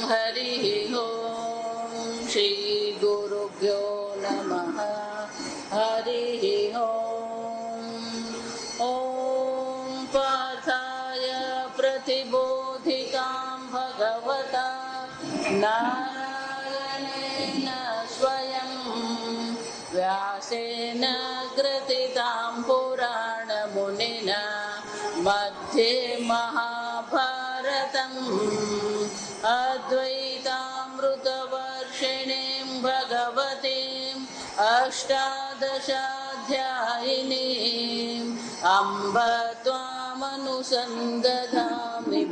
हरिः ओम श्री गुरुभ्यो नमः हरिः ओम पार्थाय प्रतिबोधितां भगवता नारायणेन स्वयं व्यासेन ग्रथितां पुराणमुनिना मध्ये महाभारतम् अद्वैतामृतवर्षिणीं भगवतीम् अष्टादशाध्यायिनीम् अम्ब त्वामनुसन्दधामि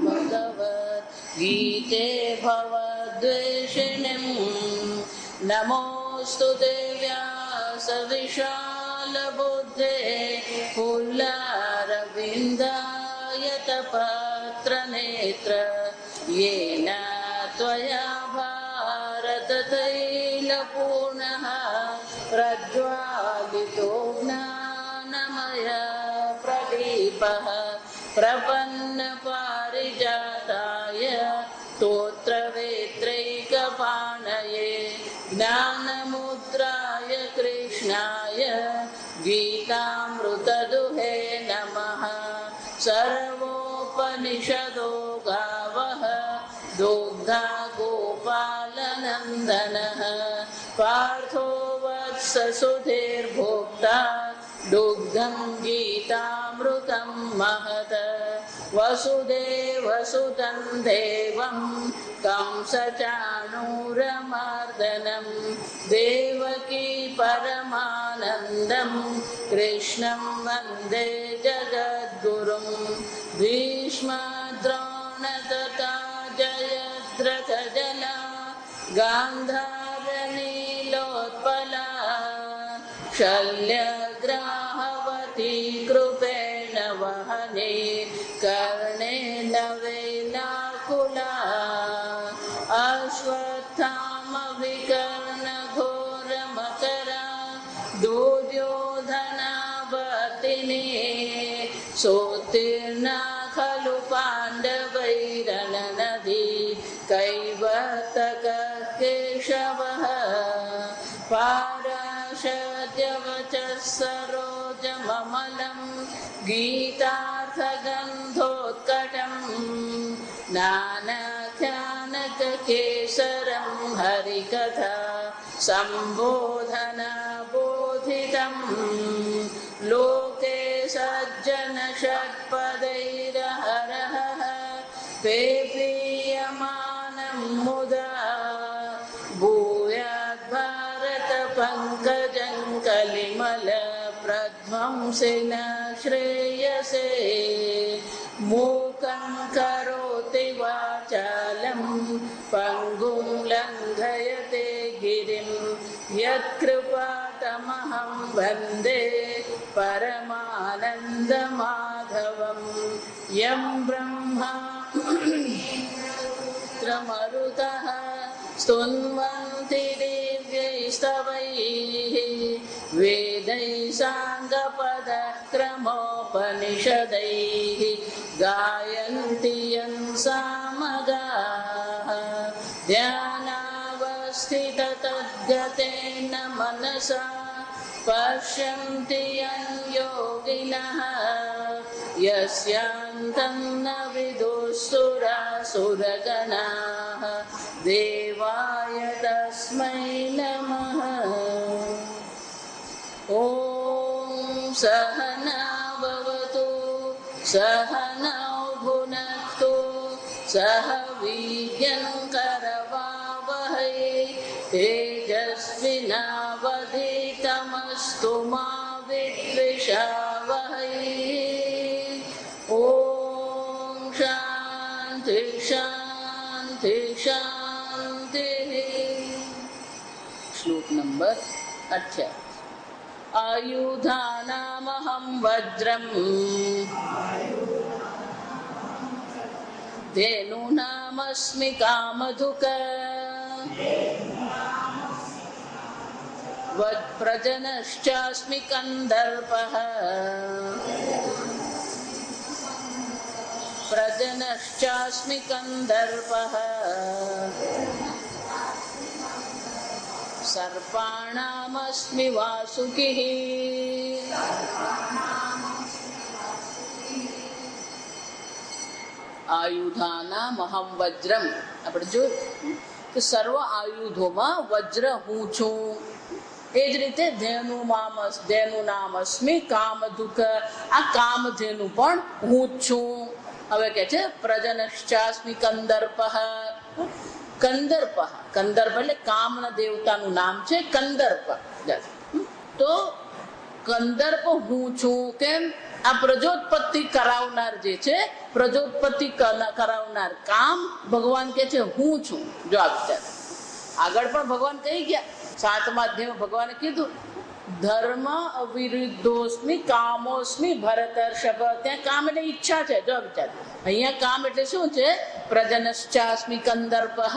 भगवद्गीते भवद्वेषिणीम् नमोऽस्तु ते व्यासविशालबुद्धे पुल्लारविन्दायतपत्रनेत्र येन त्वया भारततैलपूर्णः प्रज्वालितो ज्ञानमय प्रदीपः प्रपन्नपारिजाताय स्तोत्रवेत्रैकपाणये ज्ञानमुद्राय कृष्णाय गीतामृतदुहे नमः। सर्वोपनिषदो गावः दुग्धा गोपालनन्दनः पार्थो वत्ससुधीर्भोक्ता दुग्धं गीतामृतं महत् वसुदेवसुतं देवं कंसचाणूरमर्दनं देवकी परमानन्दं कृष्णं वन्दे जगद्गुरुं भीष्मद्रोणतथा जयद्रथजना गान्धारनीलोत्पला शल्यग्राहवती कृपेण वहने कर्णेन वेलाकुला अश्वत्थामविकर्णघोरमकरा दुर्योधनावर्तिनी सोत्तीर्णा खलु पाण्डवैरणनदी कैवर्तकः केशवः पाराशर्यवचः सरोजममलं गीतार्थगन्धोत्कटं नानाख्यानककेसरं हरिकथा सम्बोधनबोधितं लोके सज्जनषट्पदैरहरः पेपीयमानं मुदा भूयाद्भारतपङ्कजं कलिमलप्रध्वंसिन श्रेयसे मूकं करोति वाचालं पङ्गुं लङ्घयते गिरिं यत्कृपातमहं वन्दे परमानन्दमाधवं यं ब्रह्मा मरुतः स्तुन्वन्ति दिव्यैस्तवैः वेदैः साङ्गपदक्रमोपनिषदैः गायन्ति यं सामगाः ध्यानावस्थिततद्गतेन मनसा पश्यन्ति यं योगिनः यस्यान्तं न विदुःसुरासुरगणाः देवाय तस्मै नमः। ॐ सहना भवतु सहनौ भुनक्तु सह वीर्यङ्करवावहै तेजस्विनावधीतमस्तु मा विद्विषावहै। ॐ शान्ति शान्ति शान्तिः। श्लोक नंबर 18। आयुधानामहं वज्रम् धेनूनामस्मि कामधुक वत्प्रजनश्चास्मि कन्दर्पः પ્રજનશ્ચાસ્મિ કંદર્પઃ સર્પાણામસ્મિ વાસુકિઃ આયુધાનામહં વજ્રમ. આપણે જોયું કે સર્વ આયુધોમાં વજ્ર હું છું. એ જ રીતે ધેનુ નામ અસ્મિ કામધુક. આ કામધેનુ પણ હું જ છું. હવે કે છે પ્રજનશ્ચાસ્મિ કંદર્પઃ. કંદર્પ એટલે કામના દેવતાનું નામ છે કંદર્પ. તો કંદર્પ હું છું. કેમ? આ પ્રજોત્પત્તિ કરાવનાર જે છે, પ્રજોત્પત્તિ કરાવનાર કામ ભગવાન કે છે હું છું. જો આગળ પણ ભગવાન કહી ગયા, 7મા અધ્યાયમાં ભગવાને કીધું ધર્મ અવિરુદ્ધોસ્મિ કામોસ્મિ ભરતર્ષભ. ત્યાં કામ એટલે ઈચ્છા છે. જો વિચાર, અહીંયા કામ એટલે શું છે? પ્રજનશ્ચાસ્મિ કંદર્પઃ.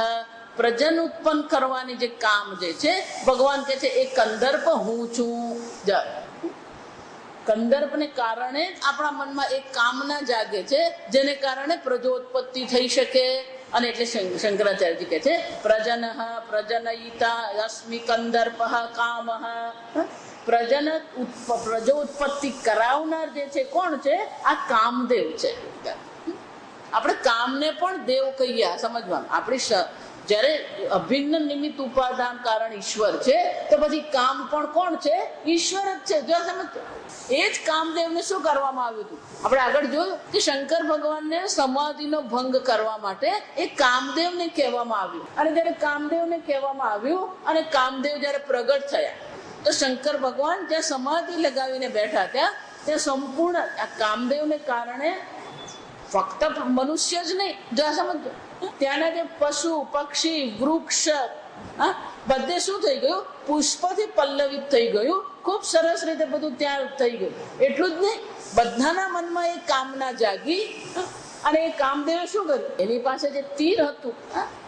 પ્રજન ઉત્પન્ન કરવાની જે કામ જે છે ભગવાન કે છે એ કંદર્પ હું છું. કંદર્પને કારણે જ આપણા મનમાં એક કામના જાગે છે, જેને કારણે પ્રજોત્પત્તિ થઈ શકે. અને એટલે શંકરાચાર્યજી કહે છે પ્રજનયિતા અસ્મિ કંદર્પઃ કામઃ. પ્રજોત્પત્તિ કરાવનાર જે છે કોણ છે? આ કામદેવ છે. આપણે કામને પણ દેવ કહીએ, સમજવાનું. આપણી જયારે અભિન્ન નિમિત્ત ઉપાદાન કારણ ઈશ્વર છે, તો પછી કામ પણ કોણ છે? ઈશ્વર જ છે. જો સમજો, એ જ કામદેવને શું કરવામાં આવ્યું હતું? આપણે આગળ જોયું કે શંકર ભગવાનને સમાધિનો ભંગ કરવા માટે એ કામદેવને કહેવામાં આવ્યું. અને જયારે કામદેવને કહેવામાં આવ્યું અને કામદેવ જયારે પ્રગટ થયા, તો શંકર ભગવાન જ્યાં સમાધિ લગાવીને બેઠા ત્યાં સંપૂર્ણ આ કામદેવને કારણે ફક્ત મનુષ્ય જ નહીં, જો સમજો, ત્યાંના જે પશુ પક્ષી વૃક્ષ બધે શું થઈ ગયું? પુષ્પથી પલ્લવિત થઈ ગયું. ખૂબ સરસ રીતે બધું ત્યાં થઈ ગયું. એટલું જ નહીં, બધાના મનમાં એ કામના જાગી. અને એ કામદેવે શું કર્યું? એની પાસે જે તીર હતું,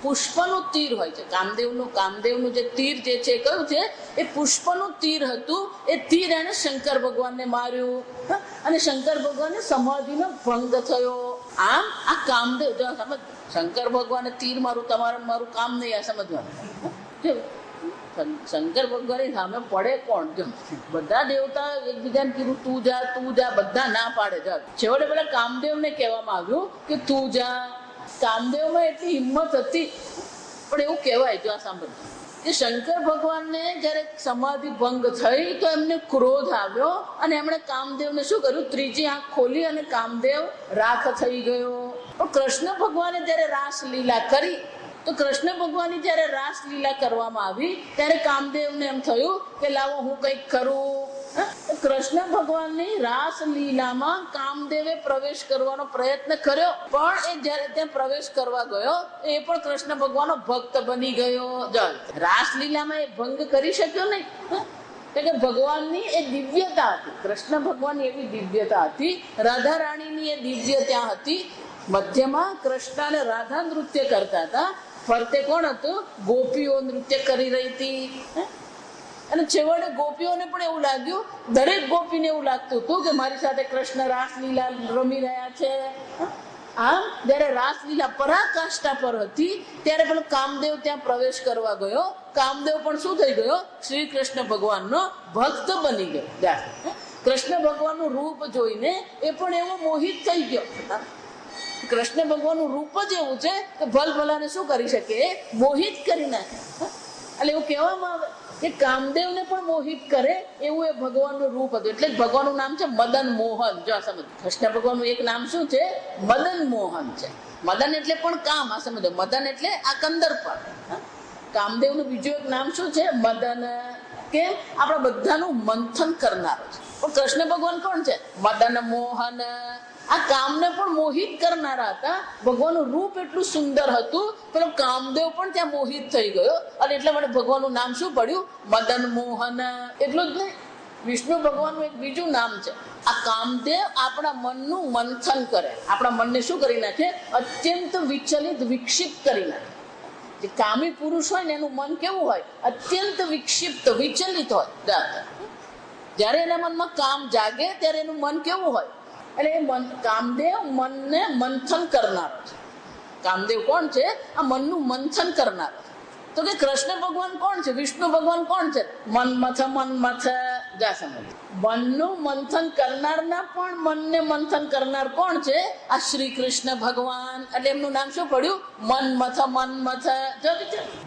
પુષ્પનું તીર હોય છે. કામદેવનું જે તીર જે છે કયું છે? એ પુષ્પનું તીર હતું. એ તીર એને શંકર ભગવાનને માર્યું અને શંકર ભગવાનને સમાધિનો ભંગ થયો. આમ આ કામદેવ, જો સમજ, શંકર ભગવાને તીર મારું, મારું કામ નહીં. આ સમજવાનું. શંકર ભગવાનની સામે પડે કોણ? જો બધા દેવતા એકબીજાને કીધું તું જા, બધા ના પાડે. છેવટે પેલા કામદેવને કહેવામાં આવ્યું કે તું જા. કામદેવમાં એટલી હિંમત હતી. પણ એવું કહેવાય, જો આ સાંભળ, કે શંકર ભગવાનને જયારે સમાધિ ભંગ થઈ તો એમને ક્રોધ આવ્યો અને એમણે કામદેવને શું કર્યું? ત્રીજી આંખ ખોલી અને કામદેવ રાખ થઈ ગયો. પણ કૃષ્ણ ભગવાને જયારે રાસ લીલા કરી, તો કૃષ્ણ ભગવાનની જયારે રાસ લીલા કરવામાં આવી ત્યારે કામદેવને એમ થયું કે લાવો હું કંઈક કરું. કૃષ્ણ ભગવાનની રાસ લીલામાં કામદેવે પ્રવેશ કરવાનો પ્રયત્ન કર્યો, પણ એ જયારે ત્યાં પ્રવેશ કરવા ગયો એ પણ કૃષ્ણ ભગવાનનો ભક્ત બની ગયો. રાસ લીલામાં એ ભંગ કરી શક્યો નહીં, કે ભગવાનની એ દિવ્યતા હતી. કૃષ્ણ ભગવાનની એવી દિવ્યતા હતી. રાધા રાણીની એ દિવ્ય ત્યાં હતી. મધ્યમાં કૃષ્ણ અને રાધા નૃત્ય કરતા હતા. ફરતે કોણ હતું? ગોપીઓ નૃત્ય કરી રહી હતી. અને છેવટે ગોપીઓને પણ એવું લાગ્યું, દરેક ગોપીને એવું લાગતું હતું કે મારી સાથે કૃષ્ણ રાસલીલા રમી રહ્યા છે. આમ જયારે રાસલીલા પરાકાષ્ઠા પર હતી ત્યારે પેલો કામદેવ ત્યાં પ્રવેશ કરવા ગયો. કામદેવ પણ શું થઈ ગયો? શ્રી કૃષ્ણ ભગવાનનો ભક્ત બની ગયો. કૃષ્ણ ભગવાનનું રૂપ જોઈને એ પણ એવો મોહિત થઈ ગયો. કૃષ્ણ ભગવાનનું રૂપ જ એવું છે કે ભલભલાને શું કરી શકે? મોહિત કરી નાખે. એટલે એવું કહેવામાં આવે કે કામદેવને પણ મોહિત કરે એવું એ ભગવાનનું રૂપ હતું. એટલે ભગવાનનું નામ છે મદન મોહન. જો આ સમજ, કૃષ્ણ ભગવાનનું એક નામ શું છે? મદન મોહન છે. મદન એટલે પણ કામ. આ સમજો, મદન એટલે આ કંદર્પ. કામદેવનું બીજું એક નામ શું છે? મદન. કેમ? આપણા બધાનું મંથન કરનારો છે. પણ કૃષ્ણ ભગવાન કોણ છે? મદન મોહન. આ કામને પણ મોહિત કરનારા હતા. ભગવાનનું રૂપ એટલું સુંદર હતું, પેલો કામદેવ પણ ત્યાં મોહિત થઈ ગયો. અને એટલા માટે ભગવાનનું નામ શું પડ્યું? મદન મોહન. એટલું જ નહીં, વિષ્ણુ ભગવાનનું એક બીજું નામ છે. આ કામદેવ આપણા મનનું મંથન કરે. આપણા મનને શું કરી નાખે? અત્યંત વિચલિત, વિક્ષિપ્ત કરી નાખે. જે કામી પુરુષ હોય ને એનું મન કેવું હોય? અત્યંત વિક્ષિપ્ત, વિચલિત હોય. જયારે એના મનમાં કામ જાગે ત્યારે એનું મન કેવું હોય? એટલે એ કામદેવ મનને મંથન કરનારો છે. કામદેવ કોણ છે? આ મનનું મંથન કરનારો. તો કે કૃષ્ણ ભગવાન કોણ છે? વિષ્ણુ ભગવાન કોણ છે? મન્મથ જા સમજ. મનનું મંથન કરનારના પણ મનને મંથન કરનાર કોણ છે? આ શ્રી કૃષ્ણ ભગવાન. એટલે એમનું નામ શું પડ્યું? મન્મથ.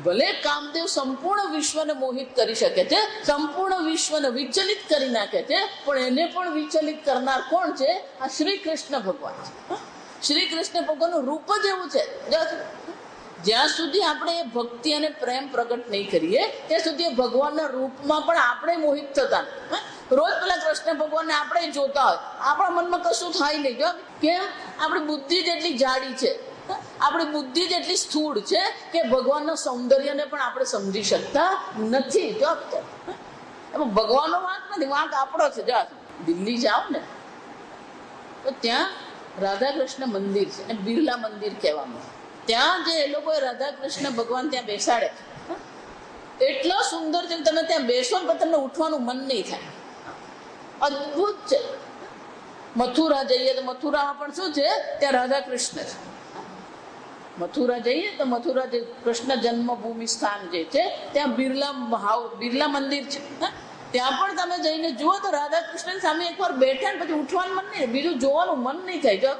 ભલે કામદેવ સંપૂર્ણ વિશ્વને મોહિત કરી શકે છે, સંપૂર્ણ વિશ્વને વિચલિત કરી નાખે છે, પણ એને પણ વિચલિત કરનાર કોણ છે? આ શ્રી કૃષ્ણ ભગવાન છે. શ્રી કૃષ્ણ ભગવાનનું રૂપ જ એવું છે. જ્યાં સુધી આપણે એ ભક્તિ અને પ્રેમ પ્રગટ નહીં કરીએ ત્યાં સુધી એ ભગવાનના રૂપમાં પણ આપણે મોહિત થતા. રોજ પેલા કૃષ્ણ ભગવાનને આપણે જોતા હોય, આપણા મનમાં કશું થાય નહીં. જો કેમ? આપણી બુદ્ધિ જેટલી જાડી છે, આપણી બુદ્ધિ જેટલી સ્થૂળ છે કે ભગવાનના સૌંદર્યને પણ આપણે સમજી શકતા નથી. જો એમાં ભગવાનનો વાંક નથી, વાંક આપણો છે. જો દિલ્હી જાઓ ને તો ત્યાં રાધા કૃષ્ણ મંદિર છે, અને બિરલા મંદિર કહેવામાં. ત્યાં જે એ લોકોએ રાધા કૃષ્ણ ભગવાન ત્યાં બેસાડે એટલો સુંદર છે, તમે ત્યાં બેસો ને તમને ઉઠવાનું મન નહીં થાય. અદભુત છે. મથુરા જઈએ તો મથુરામાં પણ શું છે? ત્યાં રાધા કૃષ્ણ છે. મથુરા જઈએ તો મથુરા જે કૃષ્ણ જન્મભૂમિ સ્થાન જે છે ત્યાં બિરલા મંદિર છે. ત્યાં પણ તમે જઈને જુઓ તો રાધા કૃષ્ણ સામે એકવાર બેઠા ને પછી ઉઠવાનું મન નહીં, બીજું જોવાનું મન નહીં થાય. જો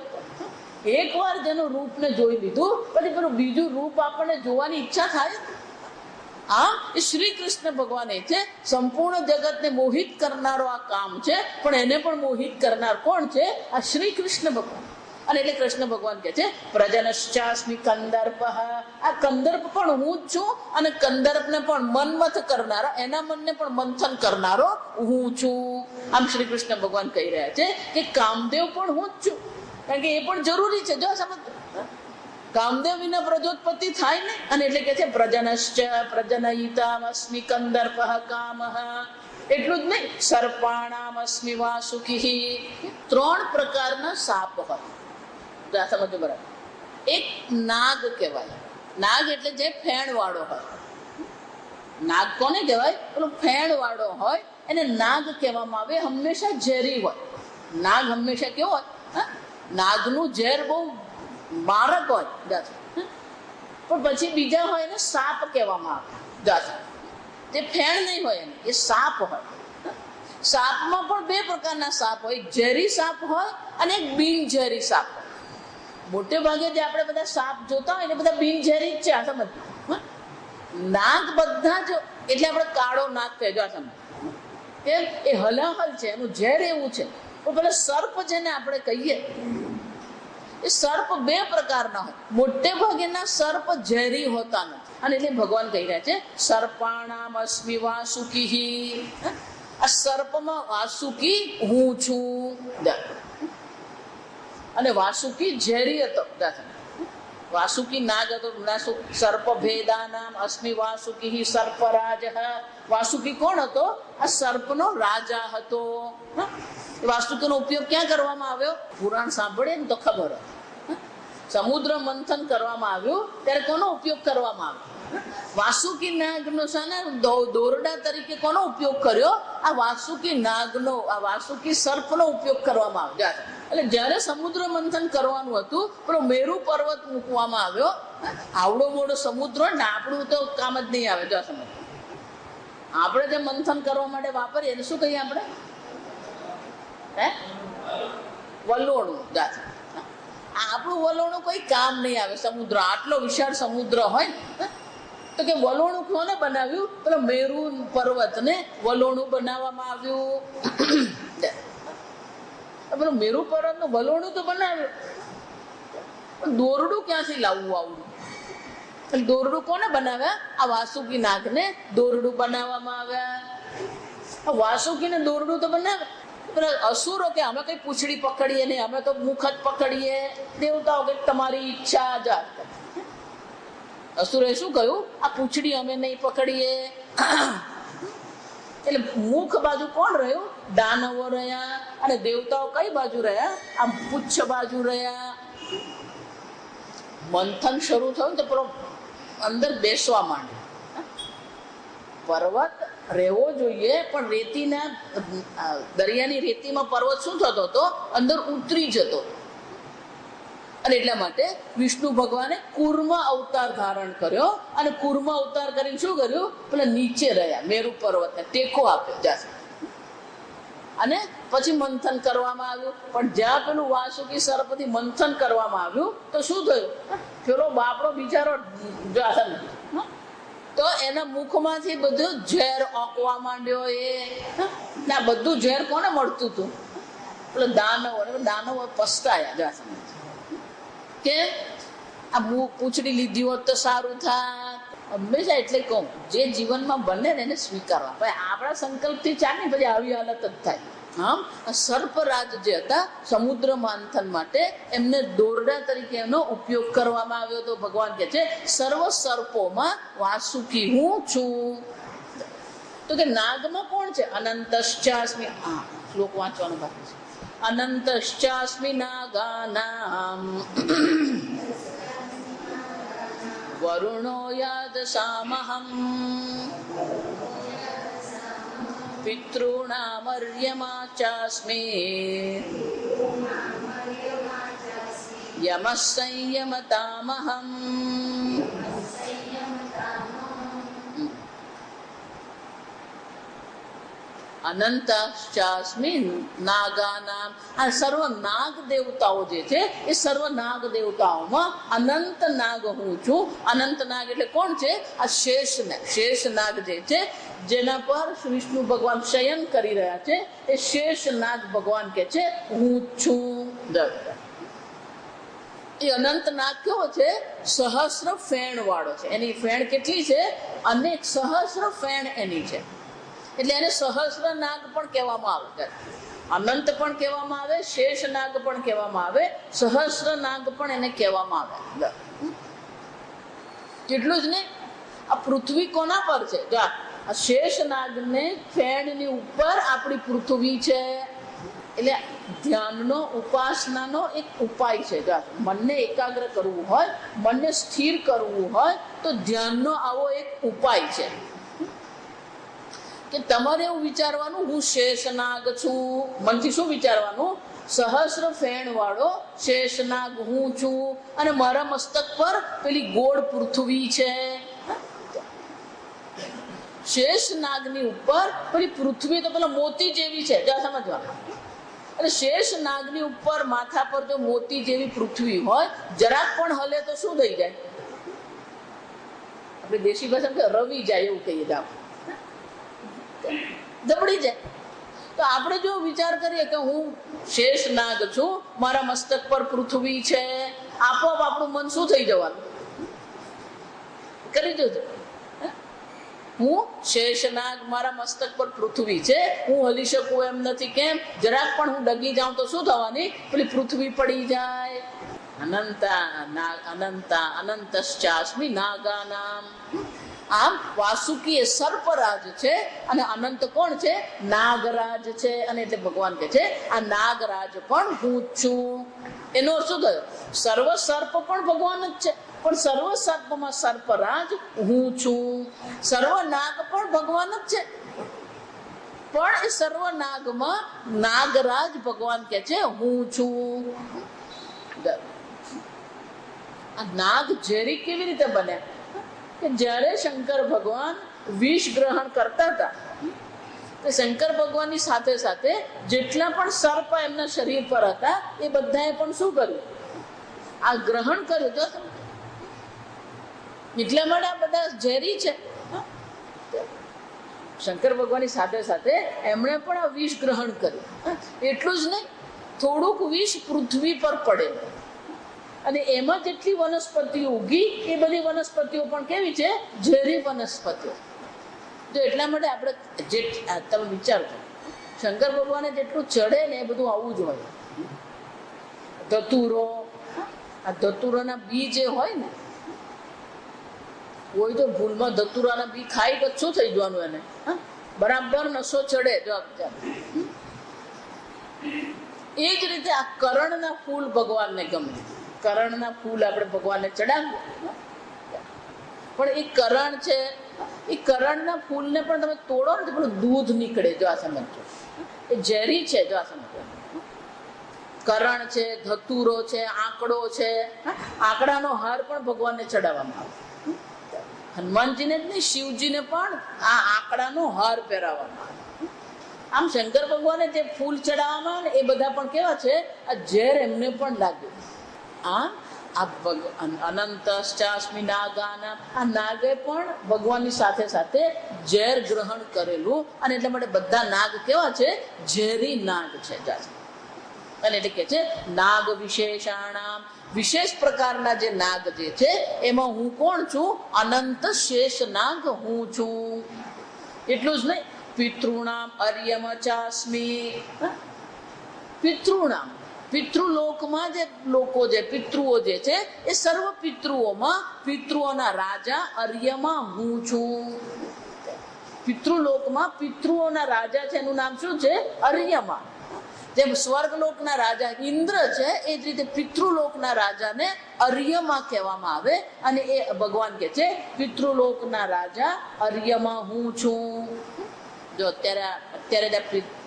એકવાર જેનું રૂપને જોઈ લીધું પછી પેલું બીજું રૂપ આપણને જોવાની ઈચ્છા થાય. એ શ્રી કૃષ્ણ ભગવાન એ છે. સંપૂર્ણ જગતને મોહિત કરનારો આ કામ છે, પણ એને પણ મોહિત કરનાર કોણ છે? આ શ્રી કૃષ્ણ ભગવાન. અને એટલે કૃષ્ણ ભગવાન કે છે પ્રજનશ્ચાસ્મિ કંદર્પ. આ કંદર્પ પણ હું જ છું, અને કંદર્પને પણ મનમથ કરનારો, એના મનને પણ મંથન કરનારો હું છું. આમ શ્રી કૃષ્ણ ભગવાન કહી રહ્યા છે કે કામદેવ પણ હું જ છું, કારણ કે એ પણ જરૂરી છે. જો સમજ, કામદેવ વિના પ્રજોત્પત્તિ થાય ને. અને એટલે કે છે પ્રજનશ્ચ પ્રજનયિતામસ્મિ કંદર્પ કામઃ. એટલું જ નહીં, સર્પાણામસ્મિ વાસુકી. 3 પ્રકારના સાપ હોય. સમજો બરાબર. એક નાગ કહેવાય. નાગ એટલે જે ફેણ વાળો હોય. નાગ કોને કહેવાય? પેલો ફેણ વાળો હોય એને નાગ કહેવામાં આવે. હંમેશા ઝેરી હોય. નાગ હંમેશા કેવો હોય? નાગનું ઝેર બહુ મારક હોય. પણ પછી બીજા હોય એને સાપ કહેવામાં આવે. જે ફેણ નહીં હોય એને એ સાપ હોય. સાપમાં પણ 2 પ્રકારના સાપ હોય. એક ઝેરી સાપ હોય અને એક બિનઝેરી સાપ હોય. મોટે ભાગે જે આપણે બધા સાપ જોતા હોય ને બધા બિનઝેરી જ છે. આ સમજ. નાગ બધા જ એટલે આપણે કાળો નાગ કહેજો. આ સમજ કેમ? એ હલાહલ છે, એનું ઝેર એવું છે. પણ પેલા સર્પ જેને આપણે કહીએ એ સર્પ 2 પ્રકારના હોય. મોટે ભાગેના સર્પ ઝેરી હોતા નથી. અને એટલે ભગવાન કહી રહ્યા છે સર્પાણામ અસ્મિ વાસુકી. આ સર્પમાં વાસુકી હું છું. અને વાસુકી ઝેરી હતો. વાસુકી નાગ હતો. સર્પ ભેદાનામ અસ્મિ વાસુકી સર્પરાજ. વાસુકી કોણ હતો? આ સર્પનો રાજા હતો. વાસુકીનો ઉપયોગ ક્યાં કરવામાં આવ્યો? પુરાણ સાંભળીએ ને તો ખબર હોય. સમુદ્ર મંથન કરવામાં આવ્યું ત્યારે કોનો ઉપયોગ કરવામાં આવ્યો? વાસુકી નાગનો છે ને દોરડા તરીકે કોનો ઉપયોગ કર્યો? આ વાસુકી નાગનો, આ વાસુકી સર્પનો ઉપયોગ કરવામાં આવ્યો. એટલે જયારે સમુદ્ર મંથન કરવાનું હતું પેલો મેરુ પર્વત મૂકવામાં આવ્યો. આવડો મોટો સમુદ્ર ને આપણું તો કામ જ નહીં આવે. જો સમજ, આપણે જે મંથન કરવા માટે વાપરીએ એને શું કહીએ આપણે? વલોણું. આપણું વલોણું કોઈ કામ નહીં આવે. સમુદ્ર આટલો વિશાળ સમુદ્ર હોય તો કે વલોણું કોને બનાવ્યું? પેલો મેરુ પર્વત ને વલોણું બનાવવામાં આવ્યું. પેલું મેરુ પર્વત નું વલોણું તો બનાવ્યું, પણ દોરડું ક્યાંથી લાવવું આવડું? દોરડું કોને બનાવ્યા? આ વાસુકી નાગ ને દોરડું બનાવવામાં આવ્યા. વાસુકી ને દોરડું તો બનાવે. અસુરો કે અમે કઈ પૂંછડી પકડીએ નહીં, અમે તો મુખ જ પકડીએ. દેવતાઓ કે તમારી ઈચ્છા. જ અસુરે શું કહ્યું? આ પૂંછડી અમે નહીં પકડીએ. એટલે મુખ બાજુ કોણ રહ્યું? દાનવો રહ્યા. અને દેવતાઓ કઈ બાજુ રહ્યા? આમ પુચ્છ બાજુ રહ્યા. મંથન શરૂ થયું તો પેલો અંદર બેસવા માંડ્યો. પર્વત રહેવો જોઈએ, પણ રેતીના દરિયાની રેતીમાં પર્વત શું થતો હતો? અંદર ઉતરી જતો. અને એટલા માટે વિષ્ણુ ભગવાને કુર્મ અવતાર ધારણ કર્યો, અને કુર્મ અવતાર કરીને શું કર્યું? પેલા નીચે રહ્યા મેરુ પર્વતને ટેકો આપ્યો જ્યાં, અને પછી મંથન કરવામાં આવ્યું. પણ જ્યાં પેલું વાસુકી સર્પથી મંથન કરવામાં આવ્યું તો શું થયું? પેલો બાપડો બિચારો તો એના મુખમાંથી બધું ઝેર ઓકવા માંડ્યો. ના બધું ઝેર કોને મળતું હતું? પેલો દાનવો પસ્તાયા જ્યાં કે આ પૂછડી લીધી હોત તો સારું થાય. હંમેશા એટલે કહું, જે જીવનમાં બને ને એને સ્વીકારવા. પછી આપણા સંકલ્પથી ચાલે પછી આવી હાલત જ થાય. આમ સર્પરાજ જે હતા સમુદ્ર મંથન માટે એમને દોરડા તરીકે એનો ઉપયોગ કરવામાં આવ્યો હતો. ભગવાન કહે છે સર્વ સર્પોમાં વાસુકી હું છું. તો કે નાગમાં કોણ છે? અનંતશ્ચાસ્મિ. શ્લોક વાંચવાનો બાકી છે. અનંતશ્ચાસ્મિ નાગાનામ વરુણો યાદશામહં પિતॄણામર્યમા ચાસ્મિ યમઃ સંયમતામહં. અનંતશ્ચાસ્મિ નાગાનામ. આ સર્વ નાગ દેવતાઓ જે છે એ સર્વ નાગ દેવતાઓમાં અનંત નાગ હું છું. અનંત નાગ એટલે કોણ છે? આ શેષ નાગ જે છે, જેના પર વિષ્ણુ ભગવાન શયન કરી રહ્યા છે, એ શેષ નાગ ભગવાન કે છે હું છું. એ અનંત નાગ કેવો છે? સહસ્ર ફેણ વાળો છે. એની ફેણ કેટલી છે? અનેક સહસ્ર ફેણ એની છે. એટલે એને સહસ્ર નાગ પણ કહેવામાં આવે. અનંત પણ કહેવામાં આવે, શેષ નાગ પણ કહેવામાં આવે, સહસ્ર નાગ પણ એને કહેવામાં આવે. કેટલું જ નહીં, આ પૃથ્વી કોના પર છે? આ શેષ નાગને ફેણની ઉપર આપણી પૃથ્વી છે. એટલે ધ્યાનનો, ઉપાસનાનો એક ઉપાય છે. મનને એકાગ્ર કરવું હોય, મનને સ્થિર કરવું હોય તો ધ્યાનનો આવો એક ઉપાય છે કે તમારે એવું વિચારવાનું હું શેષનાગ છું. મનથી શું વિચારવાનું? સહસ્ર ફેણ વાળો શેષનાગ હું છું, અને મારા મસ્તક પર પેલી ગોળ પૃથ્વી છે. શેષનાગની ઉપર પેલી પૃથ્વી તો પેલા મોતી જેવી છે, જ્યાં સમજવાનું. અને શેષનાગની ઉપર માથા પર જો મોતી જેવી પૃથ્વી હોય, જરાક પણ હલે તો શું થઈ જાય? આપણે દેશી ભાષામાં રવી જાય એવું કહીએ તો આપણે દબડી જાય. તો આપણે જો વિચાર કરીએ કે હું શેષ નાગ છું, મારા મસ્તક પર પૃથ્વી છે, આપોઆપ આપણું મન શું થઈ જવાનું? કરી જોજો. હું શેષનાગ, મારા મસ્તક પર પૃથ્વી છે, હું હલી શકું એમ નથી. કેમ? જરાક પણ હું ડગી જાઉં તો શું થવાની? પેલી પૃથ્વી પડી જાય. અનંતશ્ચાસ્મિ નાગાનામ. આમ વાસુકી એ સર્પરાજ છે, અને અનંત કોણ છે? નાગરાજ છે. અને એટલે ભગવાન કહે છે આ નાગરાજ પણ હું છું. એનો અર્થ શું થયો? સર્વ સર્પ પણ ભગવાન જ છે, પણ સર્વ સર્પમાં સર્પરાજ હું છું. સર્વ નાગ પણ ભગવાન જ છે, પણ એ સર્વ નાગમાં નાગરાજ ભગવાન કે છે હું છું. આ નાગ ઝેરી કેવી રીતે બન્યા? કે જ્યારે શંકર ભગવાન વિષ ગ્રહણ કરતા હતા, તો શંકર ભગવાનની સાથે સાથે જેટલા પણ સર્પ એમના શરીર પર હતા એ બધાએ પણ શું કર્યું? આ ગ્રહણ કર્યું. તો એટલા માટે આ બધા ઝેરી છે. શંકર ભગવાનની સાથે સાથે એમણે પણ આ વિષ ગ્રહણ કર્યું. એટલું જ નહીં, થોડુંક વિષ પૃથ્વી પર પડે, અને એમાં જેટલી વનસ્પતિઓ ઉગી એ બધી વનસ્પતિઓ પણ કેવી છે? ઝેરી વનસ્પતિઓ. તો એટલા માટે આપણે જે તમે વિચારજો, શંકર ભગવાને જેટલું ચડે ને એ બધું આવું જ હોય. ધતુરો, આ ધતુરાના બી જે હોય ને, કોઈ તો ભૂલમાં ધતુરાના બી ખાઈ તો શું થઈ જવાનું એને? બરાબર નશો ચડે. જો એ જ રીતે આ કરણના ફૂલ ભગવાનને ગમે. કરણના ફૂલ આપણે ભગવાનને ચડાવીએ. પણ એ કરણ છે, એ કરણના ફૂલને પણ તમે તોડો ને તો પેલું દૂધ નીકળે. જો આ સમજો, એ ઝેરી છે. જો આ સમજો, કરણ છે, ધતુરો છે, આંકડો છે. આંકડાનો હાર પણ ભગવાનને ચડાવવામાં આવે. હનુમાનજીને જ નહીં, શિવજીને પણ આ આંકડાનો હાર પહેરાવવામાં આવે. આમ શંકર ભગવાને જે ફૂલ ચડાવવામાં આવે ને એ બધા પણ કેવા છે, આ ઝેર એમને પણ લાગ્યું. અનંતશ્ચાસ્મિ નાગાના, આ નાગે પણ ભગવાનની સાથે સાથે ઝેર ગ્રહણ કરેલું. અને એટલા માટે બધા નાગ કેવા છે, ઝેરી નાગ છે. અને એટલે કે છે નાગ વિશેષાણામ, વિશેષ પ્રકારના જે નાગ જે છે એમાં હું કોણ છું? અનંત શેષ નાગ હું છું. એટલું જ નહીં, પિતૃણામ અર્યમ ચાસ્મિ. પિતૃણામ, પિતૃલોકમાં જે લોકો જે પિતૃઓ જે છે એ સર્વ પિતૃઓમાં પિતૃઓના રાજા અર્યમાં હું છું. પિતૃલોકમાં પિતૃઓના રાજા છે, એનું નામ શું છે? અર્યમા. જેમ સ્વર્ગલોકના રાજા ઇન્દ્ર છે એ જ રીતે પિતૃલોકના રાજાને અર્યમા કહેવામાં આવે. અને એ ભગવાન કે છે પિતૃલોકના રાજા અર્યમા હું છું. જો અત્યારે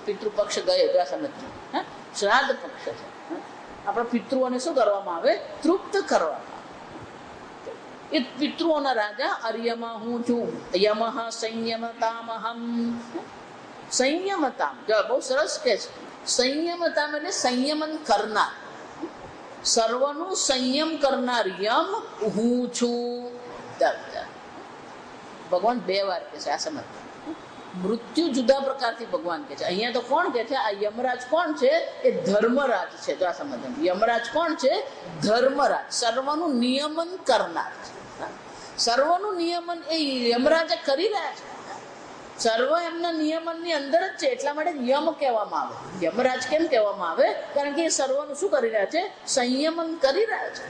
પિતૃપક્ષ ગયો તો આ સમજજો, શ્રાદ્ધ પક્ષ છે. આપણા પિતૃઓને શું કરવામાં આવે? તૃપ્ત કરવામાં આવે. એ પિતૃઓના રાજા અર્યમા હું છું. યમઃ સંયમતામહમ. સંયમતામ, જો બહુ સરસ કે છે. સંયમતામ એટલે સંયમન કરનાર, સર્વનું સંયમ કરનાર યમ હું છું. ભગવાન બે વાર કે છે. આ સમજ, મૃત્યુ જુદા પ્રકારથી ભગવાન કે છે. અહીંયા તો કોણ કે છે? આ યમરાજ કોણ છે? એ ધર્મરાજ છે. જો આ સમજ, યમરાજ કોણ છે? ધર્મરાજ, સર્વનું નિયમન કરનાર છે. સર્વનું નિયમન એ યમરાજે કરી રહ્યા છે. સર્વ એમના નિયમનની અંદર જ છે. એટલા માટે યમ કહેવામાં આવે. યમરાજ કેમ કહેવામાં આવે? કારણ કે એ સર્વનું શું કરી રહ્યા છે? સંયમન કરી રહ્યા છે.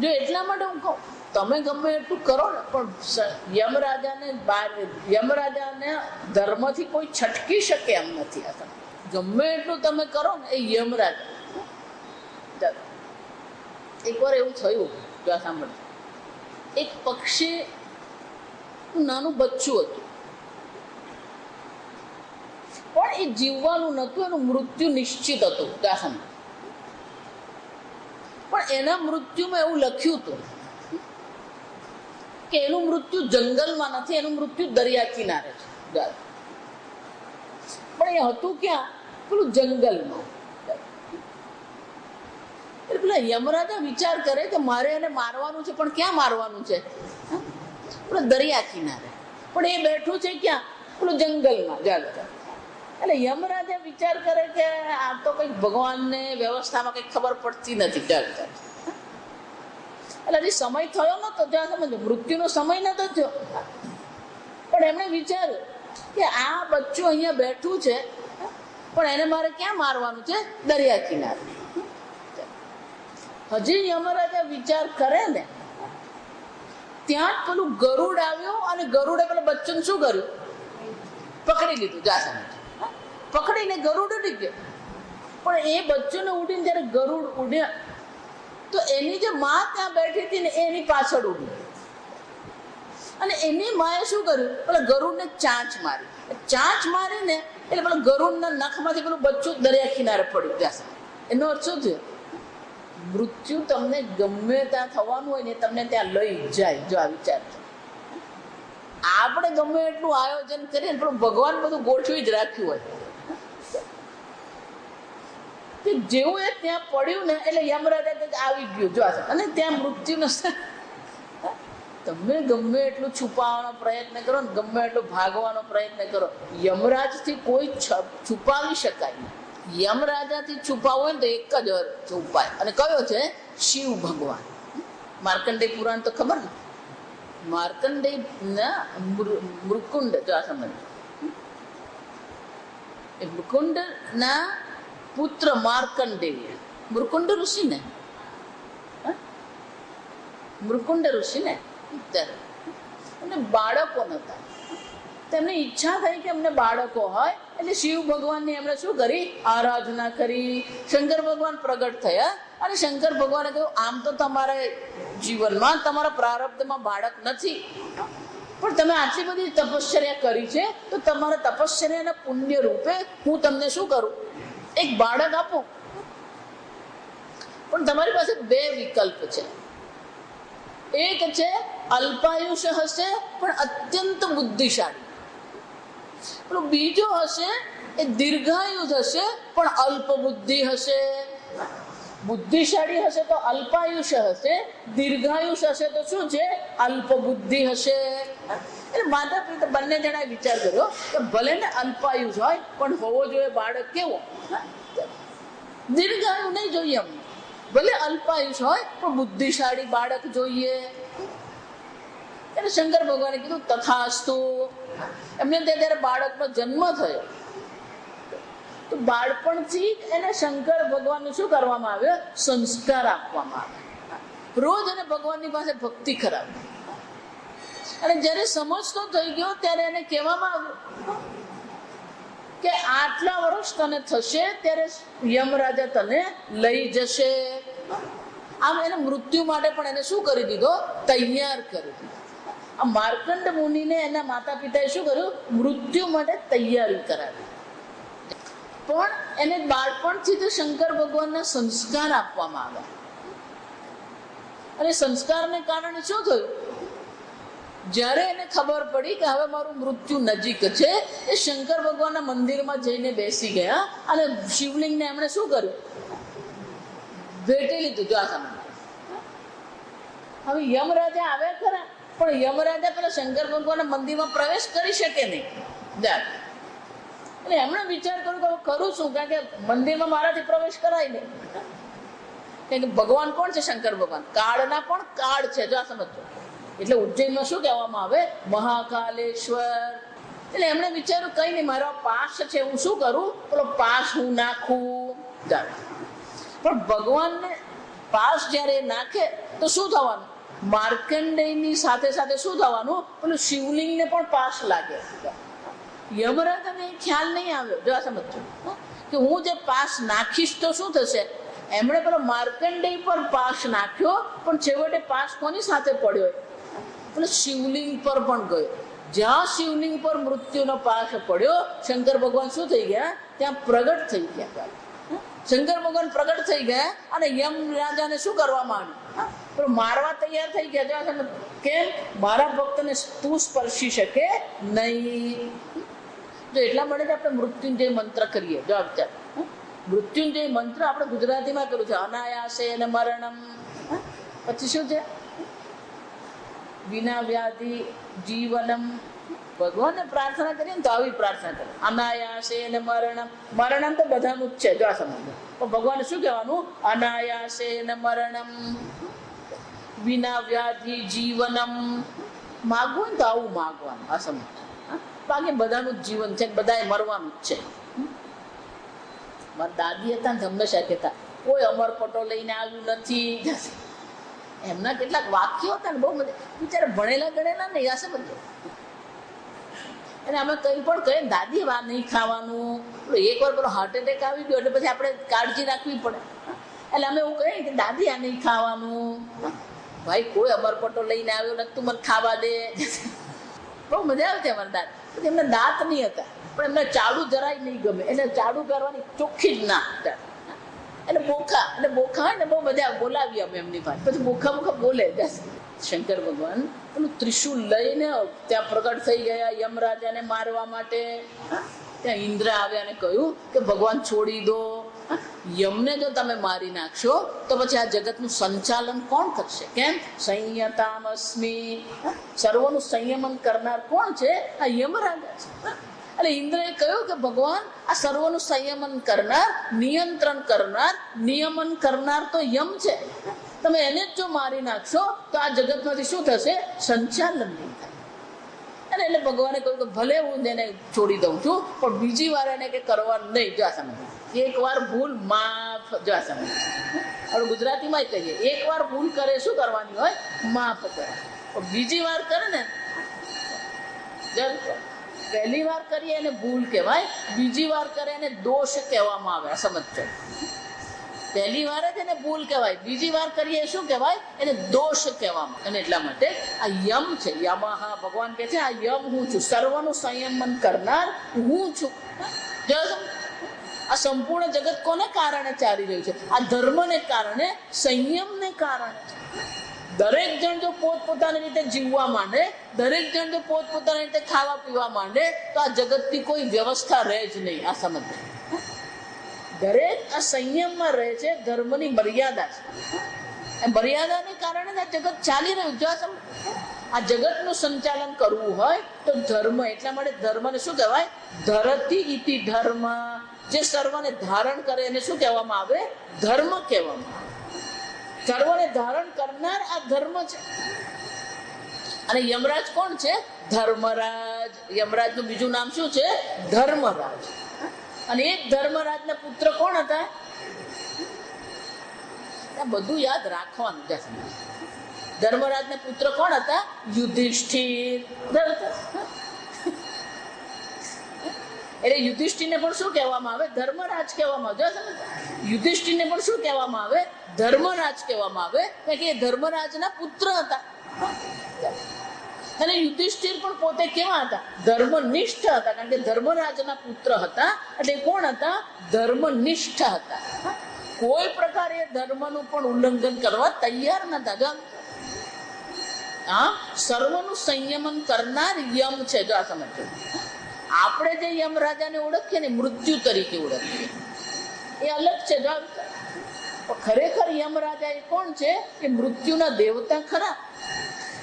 જો એટલા માટે હું કહું, તમે ગમે એટલું કરો ને પણ યમરાજાને ધર્મથી કોઈ છટકી શકે એમ નથી. ગમે એટલું તમે કરો ને એ યમરાજા. એકવાર એવું થયું, જો સાંભળો, એક પક્ષી નાનું બચ્ચું હતું, પણ એ જીવવાનું નતું, એનું મૃત્યુ નિશ્ચિત હતું. પણ એના મૃત્યુમાં એવું લખ્યું હતું કે એનું મૃત્યુ જંગલમાં નથી, એનું મૃત્યુ દરિયા કિનારે છે. પણ એ હતું ક્યાં? પેલું જંગલમાં. એટલે પેલા યમરાજા વિચાર કરે કે મારે એને મારવાનું છે, પણ ક્યાં મારવાનું છે? દરિયા કિનારે. પણ એ બેઠું છે ક્યાં? પેલું જંગલમાં. એટલે યમરાજા વિચાર કરે કે આ તો કઈક ભગવાનને વ્યવસ્થામાં કઈક ખબર પડતી નથી. એટલે હજી સમય થયો નતો, ત્યાં સમજો મૃત્યુનો સમય નતો થયો. પણ એમણે વિચાર્યું કે આ બચ્ચું અહીંયા બેઠું છે, પણ એને મારે ક્યાં મારવાનું છે? દરિયા કિનારે. હજી યમરાજા વિચાર કરે ને ત્યાં જ પેલું ગરુડ આવ્યો અને ગરુડે પેલા બચ્ચુને શું કર્યું? પકડી લીધું. પકડીને ગરુડ ઉડી ગયો. પણ એ બચ્ચુને ઉડીને જયારે ગરુડ ઉડ્યા તો એની જે માં ત્યાં બેઠી હતી ને એની પાછળ ઉડી. અને એની માએ શું કર્યું? પેલા ગરુડને ચાંચ મારી. ચાંચ મારીને એટલે પેલા ગરુડના નખમાંથી પેલું બચ્ચું દરિયા કિનારે પડ્યું. જશે. એનો અર્થ શું થયો? મૃત્યુ તમને ગમે ત્યાં થવાનું હોય ને તમને ત્યાં લઈ જાય. જો આ વિચાર, આપણે ગમે એટલું આયોજન કરીએ પણ ભગવાન બધું ગોઠવી જ રાખ્યું હોય. જેવું એ ત્યાં પડ્યું ને એટલે યમરાજા આવી ગયું. જો અને ત્યાં મૃત્યુનો, તમે ગમે એટલું છુપાવવાનો પ્રયત્ન કરો ને, ગમે એટલું ભાગવાનો પ્રયત્ન કરો, યમરાજથી કોઈ છુપાવી શકાય. યમરાજાથી છુપાવવું હોય ને તો એક જ ઉપાય, અને કયો છે? શિવ ભગવાન. માર્કંડેય પુરાણ તો ખબર ને? માર્કંડેય ના મૃકુંડ, જો આ સમજ, એ મૃકુંડ ના પુત્ર માર્કંડેય, મૃકુંડ ઋષિ ને, મૃકુંડ ઋષિ ને, અને બાળકો નતા. તેમને ઈચ્છા થઈ કે અમને બાળકો હોય, એટલે શિવ ભગવાનની એમણે શું કરી? આરાધના કરી. શંકર ભગવાન પ્રગટ થયા અને શંકર ભગવાને કહ્યું આમ તો તમારે જીવનમાં તમારા પ્રારબ્ધમાં બાળક નથી, પણ તમે આટલી બધી તપશ્ચર્યા કરી છે, તો તમારા તપશ્ચર્યાના પુણ્ય રૂપે હું તમને શું કરું, એક બાળક આપું. પણ તમારી પાસે બે વિકલ્પ છે. એક છે અલ્પાયુષ્ય હશે પણ અત્યંત બુદ્ધિશાળી, પણ બીજો હશે એ દીર્ઘાયુષ હશે પણ અલ્પ બુદ્ધિ હશે. બુદ્ધિશાળી હશે તો અલ્પાયુષ્ય હશે, દીર્ઘાયુષ હશે તો શું છે, અલ્પ બુદ્ધિ હશે. એટલે માતા પિતા બંને જણાએ વિચાર કર્યો કે ભલે ને અલ્પાયુષ હોય પણ હોવો જોઈએ બાળક કેવો, દીર્ઘાયુ નહીં જોઈએ અમને, ભલે અલ્પાયુષ હોય પણ બુદ્ધિશાળી બાળક જોઈએ. એટલે શંકર ભગવાને કીધું તથાસ્તુ. એમને ત્યારે બાળકનો જન્મ થયો, તો બાળપણથી એને શંકર ભગવાનનું શું કરવામાં આવ્યો, સંસ્કાર આપવામાં આવ્યો. રોજ એને ભગવાનની પાસે ભક્તિ કરાવી. અને જયારે સમજતો થઈ ગયો ત્યારે એને કહેવામાં આવ્યું કે આટલા વર્ષ તને થશે ત્યારે યમરાજા તને લઈ જશે. આમ એને મૃત્યુ માટે પણ એને શું કરી દીધો, તૈયાર કરી દીધો. આ માર્કંડ મુનિને એના માતા પિતાએ શું કર્યું, મૃત્યુ માટે તૈયારી કરાવી. પણ એને બાળપણથી તો શંકર ભગવાનના સંસ્કાર આપવામાં આવ્યા. અને સંસ્કારને કારણે શું થયું, જ્યારે એને ખબર પડી કે હવે મારું મૃત્યુ નજીક છે, એ શંકર ભગવાનના મંદિરમાં જઈને બેસી ગયા અને શિવલિંગને એમણે શું કર્યું, ભેટી લીધું. જો આ સમય હવે યમરાજા આવ્યા ખરા, પણ યમરાજા પેલા શંકર ભગવાનના મંદિરમાં પ્રવેશ કરી શકે નહીં. એટલે એમણે વિચાર કર્યો કે હવે કરું શું, કારણ કે મંદિરમાં મારાથી પ્રવેશ કરાય નહીં. કારણ કે ભગવાન કોણ છે, શંકર ભગવાન કાળના પણ કાળ છે. જો આ સમજો. એટલે ઉજ્જૈનમાં શું કહેવામાં આવે, મહાકાલેશ્વર. એટલે એમણે વિચાર્યું કઈ નહીં, મારો પાસ છે, હું શું કરું, પેલો પાસ હું નાખું. પણ ભગવાનને પાસ જયારે નાખે તો શું થવાનું, માર્કંડેયની સાથે સાથે શું થવાનું, પેલું શિવલિંગને પણ પાસ લાગે. યમરાજાને ખ્યાલ નહીં આવ્યો. જો આ સમજો કે હું જે પાસ નાખીશ તો શું થશે. એમણે પેલો માર્કંડેય પર પાસ નાખ્યો, પણ છેવટે પાસ કોની સાથે પડ્યો, પેલો શિવલિંગ પર પણ ગયો. જ્યાં શિવલિંગ પર મૃત્યુનો પાસ પડ્યો, શંકર ભગવાન શું થઈ ગયા, ત્યાં પ્રગટ થઈ ગયા. શંકર ભગવાન પ્રગટ થઈ ગયા અને યમ રાજાને શું કરવામાં આવ્યું, મારવા તૈયાર થઈ ગયા. કેમ, મારા ભક્તને તું સ્પર્શી શકે નહીં. તો એટલા માટે આપણે મૃત્યુંજય મંત્ર કરીએ. જો વિચાર, મૃત્યુંજય મંત્ર આપણે ગુજરાતીમાં કર્યું છે, અનાયાસે અને મરણમ. પછી શું છે, વિના વ્યાધિ જીવનમ. ભગવાનને પ્રાર્થના કરીએ ને તો આવી પ્રાર્થના કરે, અનાયાસે અને મરણમ. મરણમ તો બધાનું જ છે. જો આ સમજો, પણ ભગવાને શું કહેવાનું, અનાયાસે અને મરણમ વિના વ્યાધિ જીવનમ. માગવું ને તો આવું માગવાનું. આ સમજો, બાકી બધાનું જ જીવન છે, બધાએ મરવાનું જ છે. મારા દાદી હતા ને હંમેશા કહેતા, કોઈ અમરપટો લઈને આવ્યું નથી. એમના કેટલાક વાક્યો હતા ને બહુ મજા. બિચારા ભણેલા ગણેલા ને આ સમજો. અને અમે કંઈ પણ કહીએ, દાદી વા નહીં ખાવાનું. એક વાર પેલો હાર્ટ એટેક આવી ગયો એટલે પછી આપણે કાળજી રાખવી પડે. એટલે અમે એવું કહીએ કે દાદી આ નહીં ખાવાનું. ભાઈ કોઈ અમરપટો લઈને આવ્યો નથી, તું મને ખાવા દે. બહુ મજા આવે છે અમારા દાંત. પછી એમના દાંત નહીં હતા, પણ એમને ચાડું જરાય નહીં ગમે. એટલે ચાડું કરવાની ચોખ્ખી જ ના. એટલે બોખા હોય ને બહુ મજા બોલાવી અમે એમની પાસે. પછી બોખા બોલે. શંકર ભગવાન પેલું ત્રિશુલ લઈને ત્યાં પ્રગટ થઈ ગયા યમરાજાને મારવા માટે. ત્યાં ઇન્દ્ર આવ્યા અને કહ્યું કે ભગવાન છોડી દો, યમને જો તમે મારી નાખશો તો પછી આ જગતનું સંચાલન કોણ કરશે. કેમ, સંયતામસ્મી. સર્વનું સંયમન કરનાર કોણ છે, આ યમરાજા છે. એટલે ઇન્દ્રએ કહ્યું કે ભગવાન આ સર્વનું સંયમન કરનાર, નિયંત્રણ કરનાર, નિયમન કરનાર તો યમ છે. તમે એને જ જો મારી નાખશો તો આ જગતમાંથી શું થશે, સંચાલન નહીં થાય. અને એટલે ભગવાને કહ્યું કે ભલે હું એને છોડી દઉં છું, પણ બીજી વાર એને કે કરવાનું નહીં. જો આ સમજ, એક વાર ભૂલ માફ. જો આ સમજ, હવે ગુજરાતીમાં જ કહીએ, એક વાર ભૂલ કરે શું કરવાની હોય, માફ કરે. પણ બીજી વાર કરે ને, પહેલી વાર કરીએ એને ભૂલ કહેવાય, બીજી વાર કરે એને દોષ કહેવામાં આવે. સમજજો. પહેલી વાર જ એને ભૂલ કહેવાય, બીજી વાર કરીએ શું કહેવાય? એને દોષ કહેવામાં. અને એટલા માટે આ યમ છે. યમઃ, ભગવાન કહે છે આ યમ હું છું, સર્વનું સંયમન કરનાર હું છું. આ સંપૂર્ણ જગત કોને કારણે ચાલી રહ્યું છે? આ ધર્મને કારણે, સંયમને કારણે. દરેક જણ જો પોતપોતાની રીતે જીવવા માંડે, દરેક જણ જો પોતપોતાની રીતે ખાવા પીવા માંડે, તો આ જગતની કોઈ વ્યવસ્થા રહે જ નહીં. આ સમજ, દરેક આ સંયમમાં રહે છે. ધર્મની મર્યાદા છે, મર્યાદાને કારણે આ જગત ચાલી રહ્યું. જો આ જગતનું સંચાલન કરવું હોય તો ધર્મ, એટલા માટે ધર્મને શું કહેવાય? ધરતી ઇતિ ધર્મ. જે સર્વને ધારણ કરે એને શું કહેવામાં આવે? ધર્મ કહેવામાં આવે. સર્વને ધારણ કરનાર આ ધર્મ છે. અને યમરાજ કોણ છે? ધર્મરાજ. યમરાજનું બીજું નામ શું છે? ધર્મરાજ. અને એક ધર્મરાજના પુત્ર કોણ હતા? બધું યાદ રાખવાનું. ધર્મરાજના પુત્ર કોણ હતા? યુધિષ્ઠિર. એટલે યુધિષ્ઠિરને પણ શું કહેવામાં આવે? ધર્મરાજ કહેવામાં આવે. યુધિષ્ઠિરને પણ શું કહેવામાં આવે? ધર્મરાજ કહેવામાં આવે, કારણ કે એ ધર્મરાજના પુત્ર હતા. અને યુધિષ્ઠિર પણ પોતે કેવા હતા? ધર્મનિષ્ઠ હતા, કારણ કે ધર્મરાજના પુત્ર હતા. એટલે કોણ હતા? ધર્મનિષ્ઠ હતા. કોઈ પ્રકારે ધર્મનું પણ ઉલ્લંઘન કરવા તૈયાર નતા. સર્વનું સંયમન કરનાર યમ છે. જો આ સમજો, આપણે જે યમ રાજાને ઓળખીએ ને મૃત્યુ તરીકે ઓળખીએ, એ અલગ છે. ખરેખર યમ રાજા એ કોણ છે? એ મૃત્યુના દેવતા ખરા,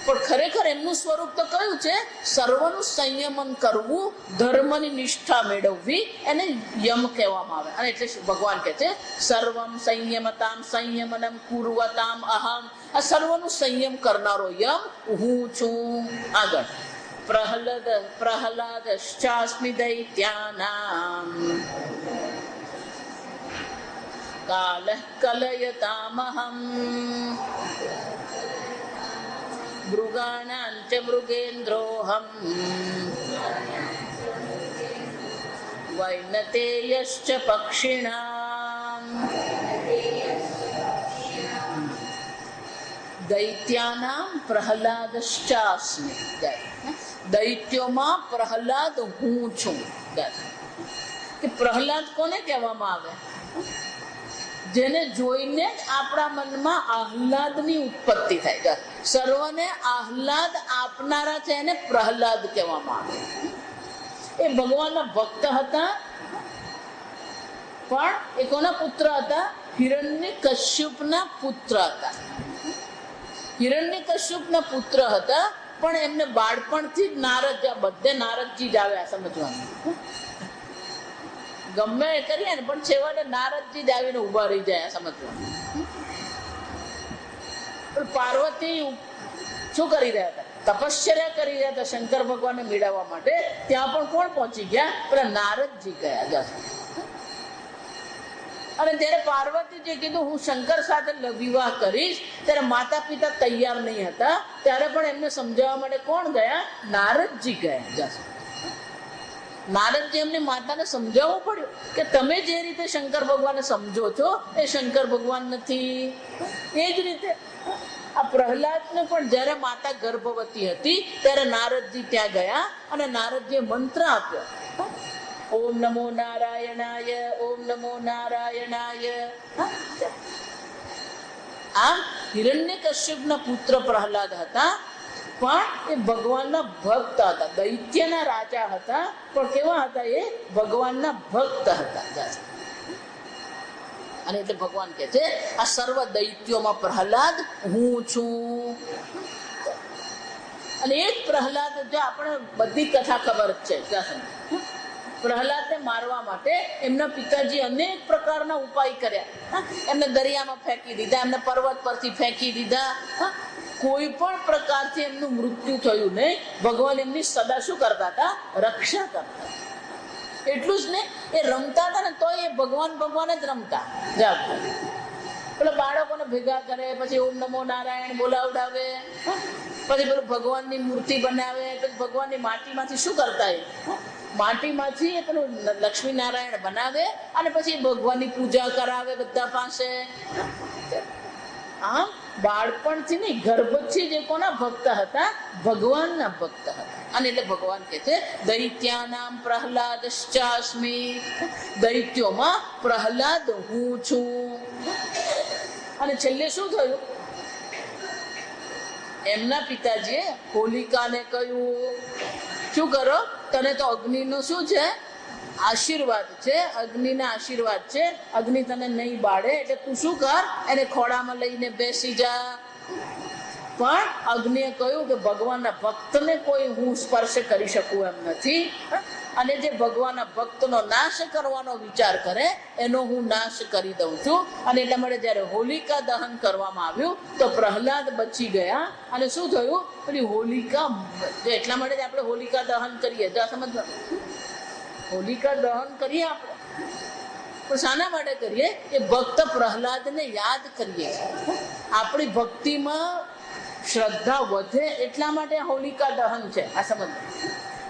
પણ ખરેખર એમનું સ્વરૂપ તો કયું છે? સર્વનું સંયમન કરવું, ધર્મની નિષ્ઠા મેળવવી, એને યમ કહેવામાં આવે. અને એટલે ભગવાન કહે છે સર્વમ સંયમતામ સંયમનમ કુર્વતામ અહમ. આ સર્વનું સંયમ કરનારો યમ હું છું. આગળ પ્રહલાદશ્ચાસ્મિ દૈત્યાનામ કાલઃ કલયતામહં મૃગાણાં ચ મૃગેન્દ્રોહં વૈનતેયશ્ચ પક્ષિણાં દૈત્યાનામ પ્રહલાદશ્ચાસ્મિ. દૈત્યોમાં પ્રહલાદ હું છું. કે પ્રહલાદ કોને કહેવામાં આવે? જેને જોઈને જ આપણા મનમાં આહલાદની ઉત્પત્તિ થાય. સર્વને આહલાદ આપનારા છે એને પ્રહલાદ કહેવામાં આવે. એ ભગવાનના ભક્ત હતા, પણ એ કોના પુત્ર હતા? હિરણ્યકશ્યપના પુત્ર હતા. હિરણ્યકશ્યપના પુત્ર હતા, પણ એમને બાળપણથી જ નારદ, બધે નારદજી જ આવ્યા. સમજવાનું, ગમે એ કરીએ ને પણ છેવટે નારદજી જ આવીને ઉભા રહી જાય. સમજવાનું. પણ પાર્વતી શું કરી રહ્યા હતા? તપશ્ચર્યા કરી રહ્યા હતા શંકર ભગવાનને મેળવવા માટે. ત્યાં પણ કોણ પહોંચી ગયા? પેલા નારદજી ગયા. અને ત્યારે પાર્વતીજીએ કીધું હું શંકર સાથે વિવાહ કરીશ, ત્યારે માતા પિતા તૈયાર નહીં હતા. ત્યારે પણ એમને સમજાવવા માટે કોણ ગયા? નારદજી ગયા. નારદજી એમની માતાને સમજાવવું પડ્યું કે તમે જે રીતે શંકર ભગવાનને સમજો છો એ શંકર ભગવાન નથી. એ જ રીતે આ પ્રહલાદને પણ જ્યારે માતા ગર્ભવતી હતી ત્યારે નારદજી ત્યાં ગયા અને નારદજીએ મંત્ર આપ્યો, ઓમ નમો નારાયણાય, ઓમ નમો નારાયણાય. આ હિરણ્યકશ્યપના પુત્ર પ્રહલાદ હતા, પણ એ ભગવાનના ભક્ત હતા. દૈત્યના રાજા હતા, પણ કેવા હતા? એ ભગવાનના ભક્ત હતા. અને એટલે ભગવાન કહે છે આ સર્વ દૈત્યોમાં પ્રહલાદ હું છું. અને એ જ પ્રહલાદ, જો આપણે બધી કથા ખબર જ છે, પ્રહલાદને મારવા માટે એમના પિતાજી અનેક પ્રકારના ઉપાય કર્યા. એમને દરિયામાં ફેંકી દીધા, એમને પર્વત પરથી ફેંકી દીધા. કોઈ પણ પ્રકારથી એમનું મૃત્યુ થયું નહીં. ભગવાન એમની સદા શું કરતા હતા? રક્ષા કરતા. એટલું જ ને, એ રમતા હતા ને તો એ ભગવાન જ રમતા. પેલા બાળકોને ભેગા કરે, પછી ઓમ નમો નારાયણ બોલાવડાવે, પછી પેલું ભગવાનની મૂર્તિ બનાવે, પછી ભગવાનની માટીમાંથી શું કરતા? માટીમાંથી પેલું લક્ષ્મી નારાયણ બનાવે અને પછી ભગવાનની પૂજા કરાવે બધા પાસે. આમ બાળપણથી નહીં, ગર્ભથી જે કોના ભક્ત હતા? ભગવાનના ભક્ત હતા. અને એટલે ભગવાન કહે છે દૈત્યાનામ પ્રહલાદશ્ચાસ્મિ, દૈત્યોમાં પ્રહલાદ હું છું. અને છેલ્લે શું થયું? એમના પિતાજીએ હોલિકાને કહ્યું, શું કરો? તને તો અગ્નિનો શું છે? આશીર્વાદ છે. અગ્નિના આશીર્વાદ છે. અગ્નિ તને નહીં બાળે એટલે તું શું કર? એને ખોળામાં લઈને બેસી જા. પણ અગ્નિએ કહ્યું કે ભગવાનના ભક્તને કોઈ હું સ્પર્શ કરી શકું એમ નથી, અને જે ભગવાનના ભક્તનો નાશ કરવાનો વિચાર કરે એનો હું નાશ કરી દઉં છું. અને એટલા માટે જયારે હોલિકા દહન કરવામાં આવ્યું તો પ્રહલાદ બચી ગયા. અને શું થયું? પેલી હોલિકા, એટલા માટે આપણે હોલિકા દહન કરીએ, સમજ, હોલિકા દહન કરીએ આપણે, પણ શાના માટે કરીએ? એ ભક્ત પ્રહલાદને યાદ કરીએ. આપણી ભક્તિમાં શ્રદ્ધા વધે એટલા માટે હોલિકા દહન છે, આ સમજ.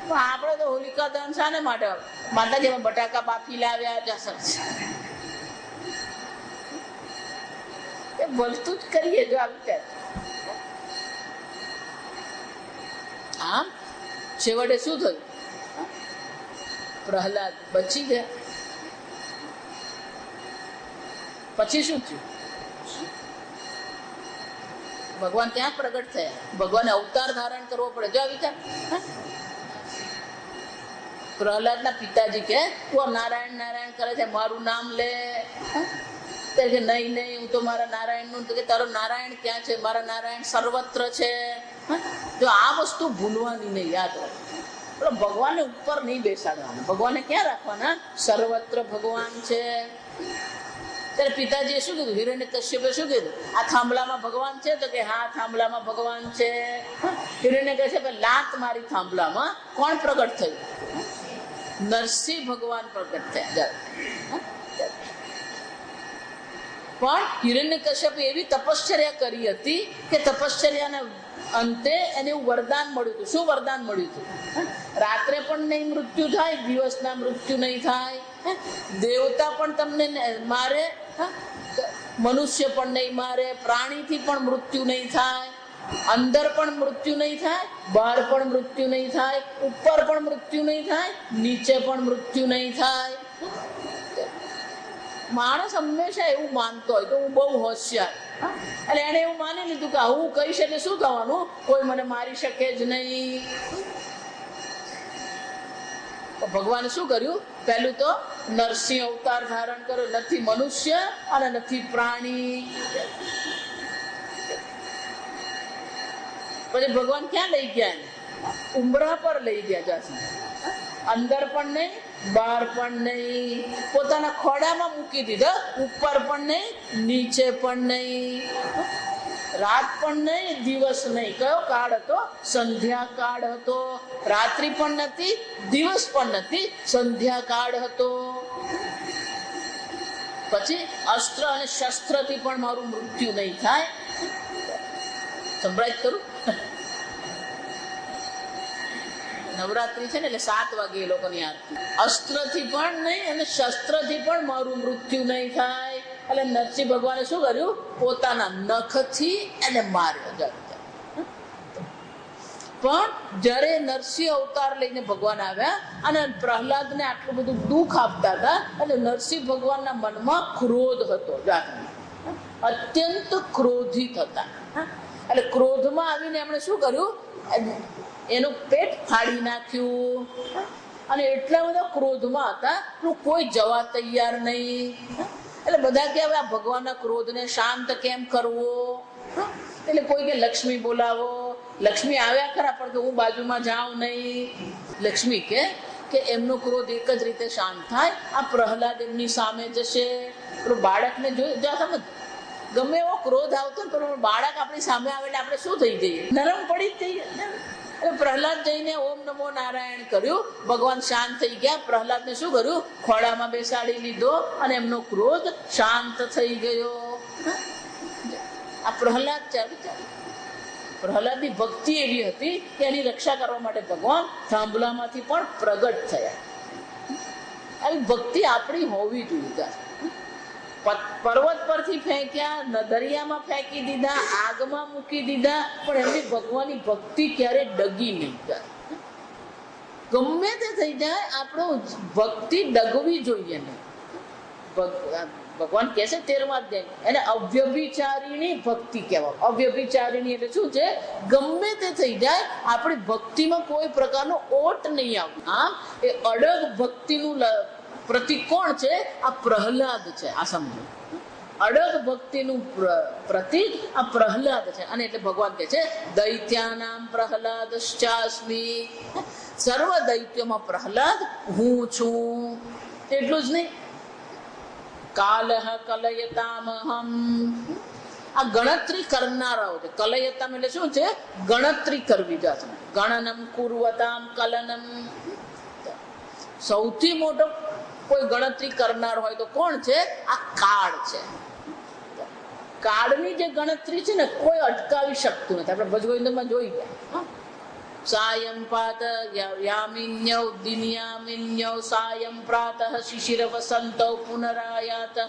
પણ આપણે તો હોલિકા દહન શાને માટે? માતાજીમાં બટાકા બાફી લાવ્યા, એ વસ્તુ જ કરીએ જો આવી. આમ છેવટે શું થયું? પ્રહલાદ બચી ગયા. પછી શું થયું? ભગવાન ત્યાં પ્રગટ થયા. ભગવાને અવતાર ધારણ કરવો પડે. જો વિચાર, પ્રહલાદના પિતાજી કે તું નારાયણ નારાયણ કરે છે, મારું નામ લે. કે નહીં નહીં, હું તો મારા નારાયણ નું. કે તારો નારાયણ ક્યાં છે? મારા નારાયણ સર્વત્ર છે. જો આ વસ્તુ ભૂલવાની નહીં, યાદ રાખો. ભગવાનને ઉપર નહીં બેસાડવાના. ભગવાનને ક્યાં રાખવાના? સર્વત્ર ભગવાન છે. ત્યારે પિતાજીએ શું કીધું? હિરણ્યકશ્યપે શું કીધું? આ થાંભલામાં ભગવાન છે? તો કે હા, થાંભલામાં ભગવાન છે. હિરણ્યકશ્યપે લાત મારી થાંભલામાં. કોણ પ્રગટ થયું? નરસિંહ ભગવાન પ્રગટ થયા. પણ હિરણ્યકશ્યપે એવી તપશ્ચર્યા કરી હતી કે તપશ્ચર્યાના અંતે એને એવું વરદાન મળ્યું હતું. શું વરદાન મળ્યું હતું? રાત્રે પણ નહીં મૃત્યુ થાય, દિવસના મૃત્યુ નહીં થાય, દેવતા પણ તમને મારે, મનુષ્ય પણ નહીં મારે, પ્રાણીથી પણ મૃત્યુ નહીં થાય, અંદર પણ મૃત્યુ નહીં થાય, બહાર પણ મૃત્યુ નહીં થાય, ઉપર પણ મૃત્યુ નહીં થાય, નીચે પણ મૃત્યુ નહીં થાય. માણસ હંમેશા એવું માનતો હોય કે હું બહુ હોશિયાર, એટલે એને એવું માની લીધું કે હું કહીશ એટલે શું થવાનું? કોઈ મને મારી શકે જ નહીં. ભગવાને શું કર્યું? પહેલું તો નરસિંહ અવતાર ધારણ કર્યો. નથી મનુષ્ય અને નથી પ્રાણી. પછી ભગવાન ક્યાં લઈ ગયા? ઉંબરા પર લઈ ગયા. જાસી અંદર પણ નહીં, બહાર પણ નહીં, પોતાના ખોડામાં મૂકી દીધા. ઉપર પણ નહીં, નીચે પણ નહીં, રાત પણ નહીં, દિવસ નહીં. કયો કાળ હતો? સંધ્યા કાળ હતો. રાત્રિ પણ નથી, દિવસ પણ નથી, સંધ્યા કાળ હતો. પછી અસ્ત્ર અને શસ્ત્રથી પણ મારું મૃત્યુ નહીં થાય. સંભળાય કરું? નવરાત્રી છે ને એટલે 7 વાગે એ લોકોની આરતી. અસ્ત્રથી પણ નહીં અને શસ્ત્રથી પણ મારું મૃત્યુ નહીં થાય. એટલે નરસિંહ ભગવાને શું કર્યું? પોતાના નખથી એને માર્યો. પણ જ્યારે નરસિંહ અવતાર લઈને ભગવાન આવ્યા અને પ્રહલાદને આટલું બધું દુઃખ આપતા હતા, એટલે નરસિંહ ભગવાનના મનમાં ક્રોધ હતો. અત્યંત ક્રોધિત હતા. એટલે ક્રોધમાં આવીને એમણે શું કર્યું? એનું પેટ ફાડી નાખ્યું. અને એટલા બધા ક્રોધમાં હતા કોઈ જવા તૈયાર નહીં. એટલે બધા કે હવે આ ભગવાનના ક્રોધને શાંત કેમ કરવો? એટલે કોઈ કે લક્ષ્મી બોલાવો. લક્ષ્મી આવ્યા ખરા, પણ કે હું બાજુમાં જાઉં નહીં. લક્ષ્મી કે એમનો ક્રોધ એક જ રીતે શાંત થાય, આ પ્રહલાદ એમની સામે જશે. બાળકને જોઈ સમજ, ગમે એવો ક્રોધ આવતો ને તો બાળક આપણી સામે આવે એટલે આપણે શું થઈ જઈએ? નરમ પડી જ જઈએ. પ્રહલાદ જઈને ઓમ નમો નારાયણ કર્યું. ભગવાન શાંત થઈ ગયા. પ્રહલાદને શું કર્યું? ખોળામાં બેસાડી લીધો અને એમનો ક્રોધ શાંત થઈ ગયો. આ પ્રહલાદ પ્રહલાદની ભક્તિ એવી હતી કે એની રક્ષા કરવા માટે ભગવાન થાંભલામાંથી પણ પ્રગટ થયા. આવી ભક્તિ આપણી હોવી જોઈએ. પર્વત પરથી ફેંક્યા, દરિયામાં ફેંકી દીધા, આગમાં મૂકી દીધા, પણ એમની ભગવાનની ભક્તિ ક્યારે ડગી નહીં. ગમે તે થઈ જાય, આપણો ભક્તિ ડગવી જોઈએ નહીં. ભગવાન કહે છે 13મા અધ્યાય, એને અવ્યભિચારીણી ભક્તિ કહેવાય. અવ્યભિચારીણી એટલે શું છે? ગમે તે થઈ જાય, આપણી ભક્તિમાં કોઈ પ્રકારનો ઓટ નહીં આવે. આમ એ અડગ ભક્તિનું પ્રતીક કોણ છે? આ પ્રહલાદ છે. આ સમજો, અડગ ભક્તિનું પ્રતીક આ પ્રહલાદ છે. અને એટલે ભગવાન કહે છે દૈત્યાનામ પ્રહલાદશ્ચાસ્મિ, સર્વ દૈત્યોમાં પ્રહલાદ હું છું. એટલું જ નહીં, કાલહ કલયતામહમ, આ ગણતરી કરનારાઓ છે. કલયતામ એટલે શું છે? ગણતરી કરવી જાતે. ગણનમ કુર્વતામ કલનમ. સૌથી મોટો કોઈ ગણતરી કરનાર હોય તો કોણ છે? આ કાળ છે. કાળની જે ગણતરી છે ને, કોઈ અટકાવી શકતું નથી. આપણે ભજગોવિંદમાં જોઈ ગયા. સાયં પ્રાત યામિન્યૌ દિન્યામિન્યૌ સાયં પ્રાતઃ શિશિર વસંતૌ પુનરાયાતઃ.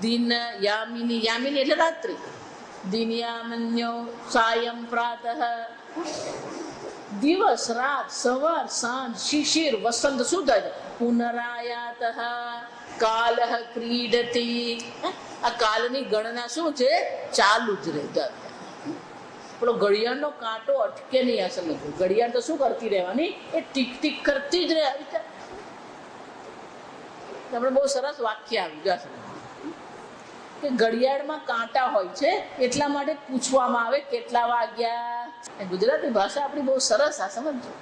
દિન યામિની, યામિની એટલે રાત્રિ. દિન્યામિન્યૌ સાયં પ્રાતઃ, દિવસ રાત, સવાર સાંજ, શિશિર વસંત. શું થાય છે? પુનરાયાતઃ કાલઃ ક્રીડતી. આ કાલની ગણના શું છે? ચાલુ જ રહે. પેલો ઘડિયાળનો કાંટો અટકે નહીં. આ સમજો, ઘડિયાળ તો શું કરતી રહેવાની? એ ટીક ટીક કરતી જ રહે. આપણે બહુ સરસ વાક્ય આવી જશે કે ઘડિયાળમાં કાંટા હોય છે, એટલા માટે પૂછવામાં આવે કેટલા વાગ્યા. ગુજરાતી ભાષા આપણી બહુ સરસ. આ સમજો,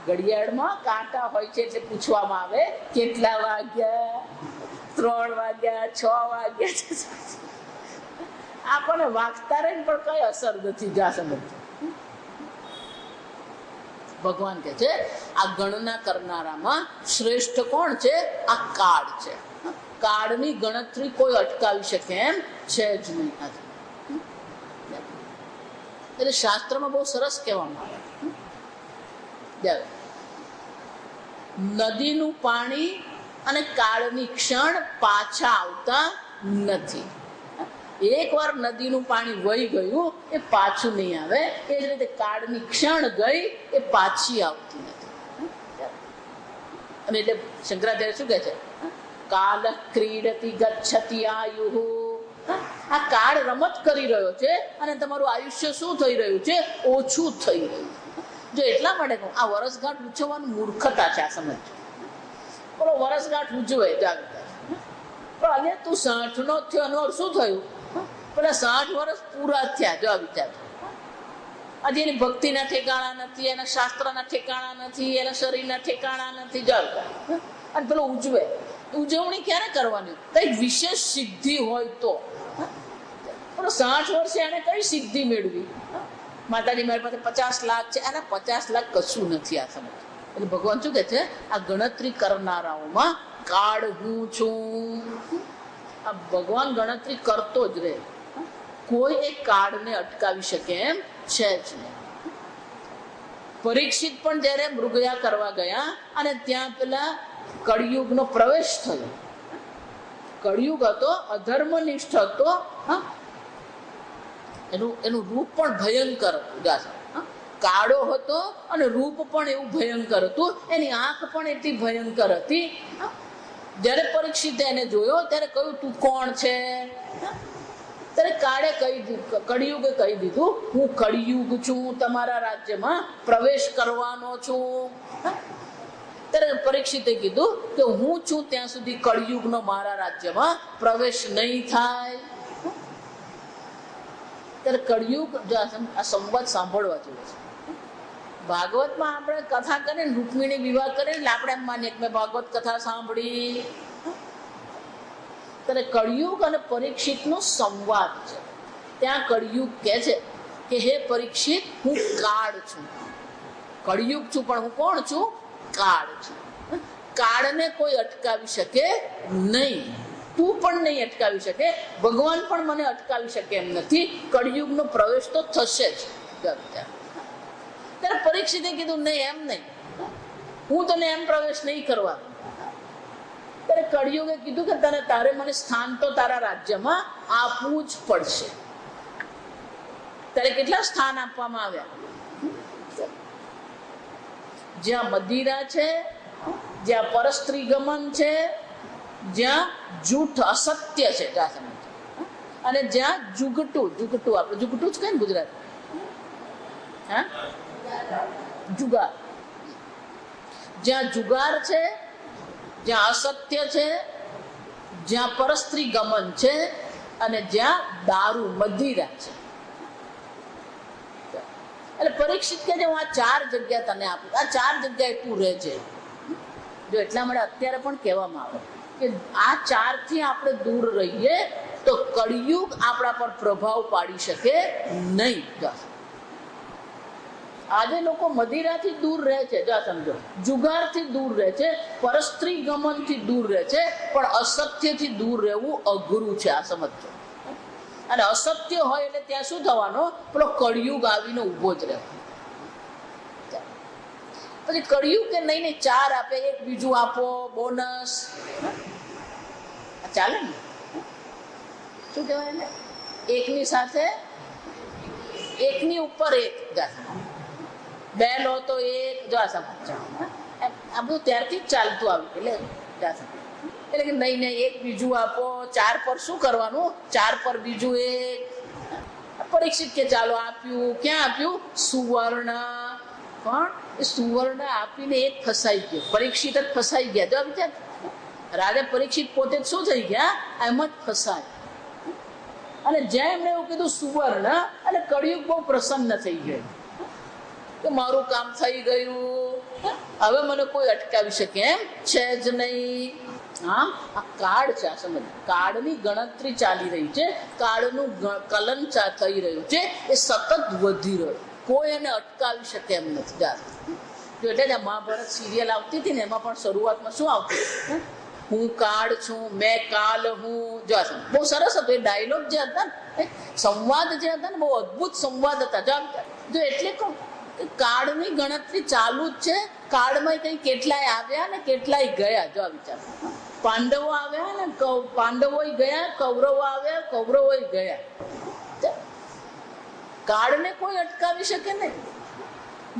ઘડિયાળમાં કાંટા હોય છે એટલે પૂછવામાં આવે કેટલા વાગ્યા. 3 વાગ્યા, 6 વાગ્યા. આપણને વાગતા રહે પણ કઈ અસર નથી. જા સમજો, ભગવાન કહે છે આ ગણના કરનારામાં શ્રેષ્ઠ કોણ છે? આ કાળ છે. કાળની ગણતરી કોઈ અટકાવી શકે એમ છે જ નહીં. એટલે શાસ્ત્રમાં બહુ સરસ કહેવામાં આવે, નદીનું પાણી અને કાળની ક્ષણ પાછા આવતા નથી. એકવાર નદીનું પાણી વહી ગયું, એ પાછું નહીં આવે. એ જ રીતે કાળની ક્ષણ ગઈ, એ પાછી આવતી નથી. અને એટલે શંકરાચાર્ય શું કહે છે? કાલ ક્રીડતી ગચ્છતિ આયુઃ. આ કાળ રમત કરી રહ્યો છે અને તમારું આયુષ્ય શું થઈ રહ્યું છે? ઓછું થઈ રહ્યું. જો એટલા માટે કહું, આ વરસગાંઠ ઉજવવાનું મૂર્ખતા છે. આ સમજો, બોલો વરસગાંઠ ઉજવે પણ આજે તું 60 નો થયો, એનો શું થયું? પેલા 60 વર્ષ પૂરા થયા. જો આ વિચાર, આજે એની ભક્તિના ઠેકાણા નથી, એના શાસ્ત્રના ઠેકાણા નથી, એના શરીરના ઠેકાણા નથી. જો અને પેલો ઉજવે. ઉજવણી ક્યારે કરવાની? કઈ વિશેષ સિદ્ધિ હોય તો. 60 વર્ષે એને કઈ સિદ્ધિ મેળવી? માતાજી મારી પાસે 50 લાખ છે, એના 50 લાખ કશું નથી. આ સમજ. એટલે ભગવાન શું કે છે? આ ગણતરી કરનારાઓમાં કાળ હું છું. આ ભગવાન ગણતરી કરતો જ રહે, કોઈ એક કાળને અટકાવી શકે એમ છે જ નહીં. પરીક્ષિત પણ જયારે મૃગયા કરવા ગયા અને ત્યાં પેલા કળિયુગનો પ્રવેશ થયો. કળિયુગ હતો, અધર્મનિષ્ઠ હતો. એનું રૂપ પણ ભયંકર હતું. કાળો હતો અને રૂપ પણ એવું ભયંકર હતું. એની આંખ પણ એટલી ભયંકર હતી. જયારે પરીક્ષિતે એને જોયો ત્યારે કહ્યું, તું કોણ છે? ત્યારે કાળે કળિયુગે કહી દીધું, હું કળિયુગ છું, તમારા રાજ્યમાં પ્રવેશ કરવાનો છું. ત્યારે પરીક્ષિતે કીધું કે હું છું ત્યાં સુધી કળિયુગનો મારા રાજ્યમાં પ્રવેશ નહીં થાય. ત્યારે કળિયુગ આ સંવાદ સાંભળવા જેવો છે. ભાગવતમાં આપણે કથા કરીએ, રૂકમિણી વિવાહ કરીએ એટલે આપણે એમ માનીએ કે મેં ભાગવત કથા સાંભળી. ત્યારે કળિયુગ અને પરીક્ષિતનો સંવાદ છે. ત્યાં કળિયુગ કહે છે કે હે પરીક્ષિત, હું કાળ છું. કળિયુગ છું પણ હું કોણ છું? કાળ છું. કાળને કોઈ અટકાવી શકે નહીં. તું પણ નહીં અટકાવી શકે, ભગવાન પણ મને અટકાવી શકે એમ નથી. કળિયુગનો પ્રવેશ તો થશે જ. ત્યારે પરીક્ષિતે કીધું નહીં, એમ નહીં, હું તને એમ પ્રવેશ નહીં કરવા. ત્યારે કળિયુગે કીધું કે તારે મને સ્થાન તો તારા રાજ્યમાં આપવું જ પડશે. ત્યારે કેટલા સ્થાન આપવામાં આવ્યા? જ્યાં મદિરા છે, જ્યાં પરસ્ત્રી ગમન છે, જ્યાં જૂઠ અસત્ય છે, અને જ્યાં જુગટું આપણે જુગટું જ કઈ ને ગુજરાત, હા, જુગાર. જ્યાં જુગાર છે, જ્યાં અસત્ય છે, જ્યાં પરસ્ત્રી ગમન છે, અને જ્યાં દારૂ મદિરા છે. એટલે પરીક્ષિત કે હું આ 4 જગ્યા તને આપું, આ 4 જગ્યાએ તું રહે છે. જો એટલા માટે અત્યારે પણ કહેવામાં આવે કે આ 4 થી આપણે દૂર રહીએ તો કળિયુગ આપણા પર પ્રભાવ પાડી શકે નહીં. આજે લોકો મદિરાથી દૂર રહે છે, જો સમજો, જુગારથી દૂર રહે છે, પરસ્ત્રી ગમનથી દૂર રહે છે, પણ અસત્યથી દૂર રહેવું અઘરું છે. આ સમજો. અને અસત્ય હોય એટલે ત્યાં શું થવાનો? પેલો કળિયુગ આવીને ઉભો જ રહે. પછી કળિયુગ કે નહીં 4 આપે, એક બીજું આપો, બોનસ, ચાલે ને? શું કહેવાય ને? એકની સાથે એકની ઉપર એક, 2 લો તો 1, જો આ સમજ. આ બધું ત્યારથી જ ચાલતું આવ્યું. એટલે કે નહીં, એક બીજું આપો. 4 પર શું કરવાનું? 4 પર બીજું 1. પરીક્ષિત કે ચાલો આપ્યું. ક્યાં આપ્યું? સુવર્ણ. પણ એ સુવર્ણ આપીને એક ફસાઈ ગયો. પરીક્ષિત જ ફસાઈ ગયા. જો વિચાર, રાજા પરીક્ષિત પોતે જ શું થઈ ગયા? એમ જ ફસાય. અને જ્યાં એમણે એવું કીધું સુવર્ણ, અને કળિયુગ બહુ પ્રસન્ન થઈ ગયો કે મારું કામ થઈ ગયું, હવે મને કોઈ અટકાવી શકે એમ છે જ નહીં. હા, આ કાળ છે. આ સમજ, કાળની ગણતરી ચાલી રહી છે, કાળનું કલન થઈ રહ્યું છે, એ સતત વધી રહ્યું, કોઈ એને અટકાવી શકે એમ નથી. જો એટલે જ મહાભારત સિરિયલ આવતી હતી ને, એમાં પણ શરૂઆતમાં શું આવતું? હું કાળ છું, મેં કાલ હું. જો બહુ સરસ હતું એ ડાયલોગ જે હતા ને, સંવાદ જે હતા ને, બહુ અદભુત સંવાદ હતા. જો એટલે કહું કે કાળની ગણતરી ચાલુ જ છે. કાળમાં કઈ કેટલાય આવ્યા ને કેટલાય ગયા. જો વિચાર, પાંડવો આવ્યા ને પાંડવો ગયા, કૌરવો આવ્યા, કૌરવો ગયા. કાળને કોઈ અટકાવી શકે નહીં.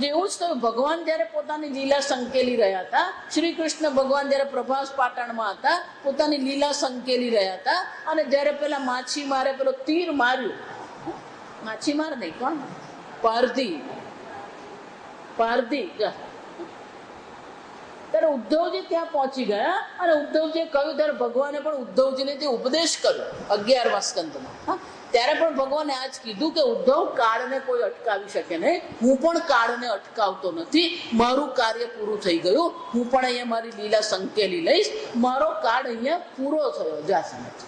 જેવું જ થયું ભગવાન જયારે પોતાની લીલા સંકેલી રહ્યા હતા. શ્રી કૃષ્ણ ભગવાન જયારે પ્રભાસ પાટણમાં હતા, પોતાની લીલા સંકેલી રહ્યા હતા, અને જયારે પેલા માછીમારે પેલો તીર માર્યું, માછીમાર નહીં, કોણ? પારધી. ત્યારે ઉદ્ધવજી ત્યાં પહોંચી ગયા, અને ઉદ્ધવજીએ કહ્યું, ત્યારે ભગવાને પણ ઉદ્ધવજીને જે ઉપદેશ કર્યો 11મા સ્કંદમાં, ત્યારે પણ ભગવાને આજ કીધું કે ઉદ્ધવ, કાળને કોઈ અટકાવી શકે નહીં. હું પણ કાળને અટકાવતો નથી. મારું કાર્ય પૂરું થઈ ગયું. હું પણ અહીંયા મારી લીલા સંકેલી લઈશ. મારો કાળ અહીંયા પૂરો થયો. જા સમજ.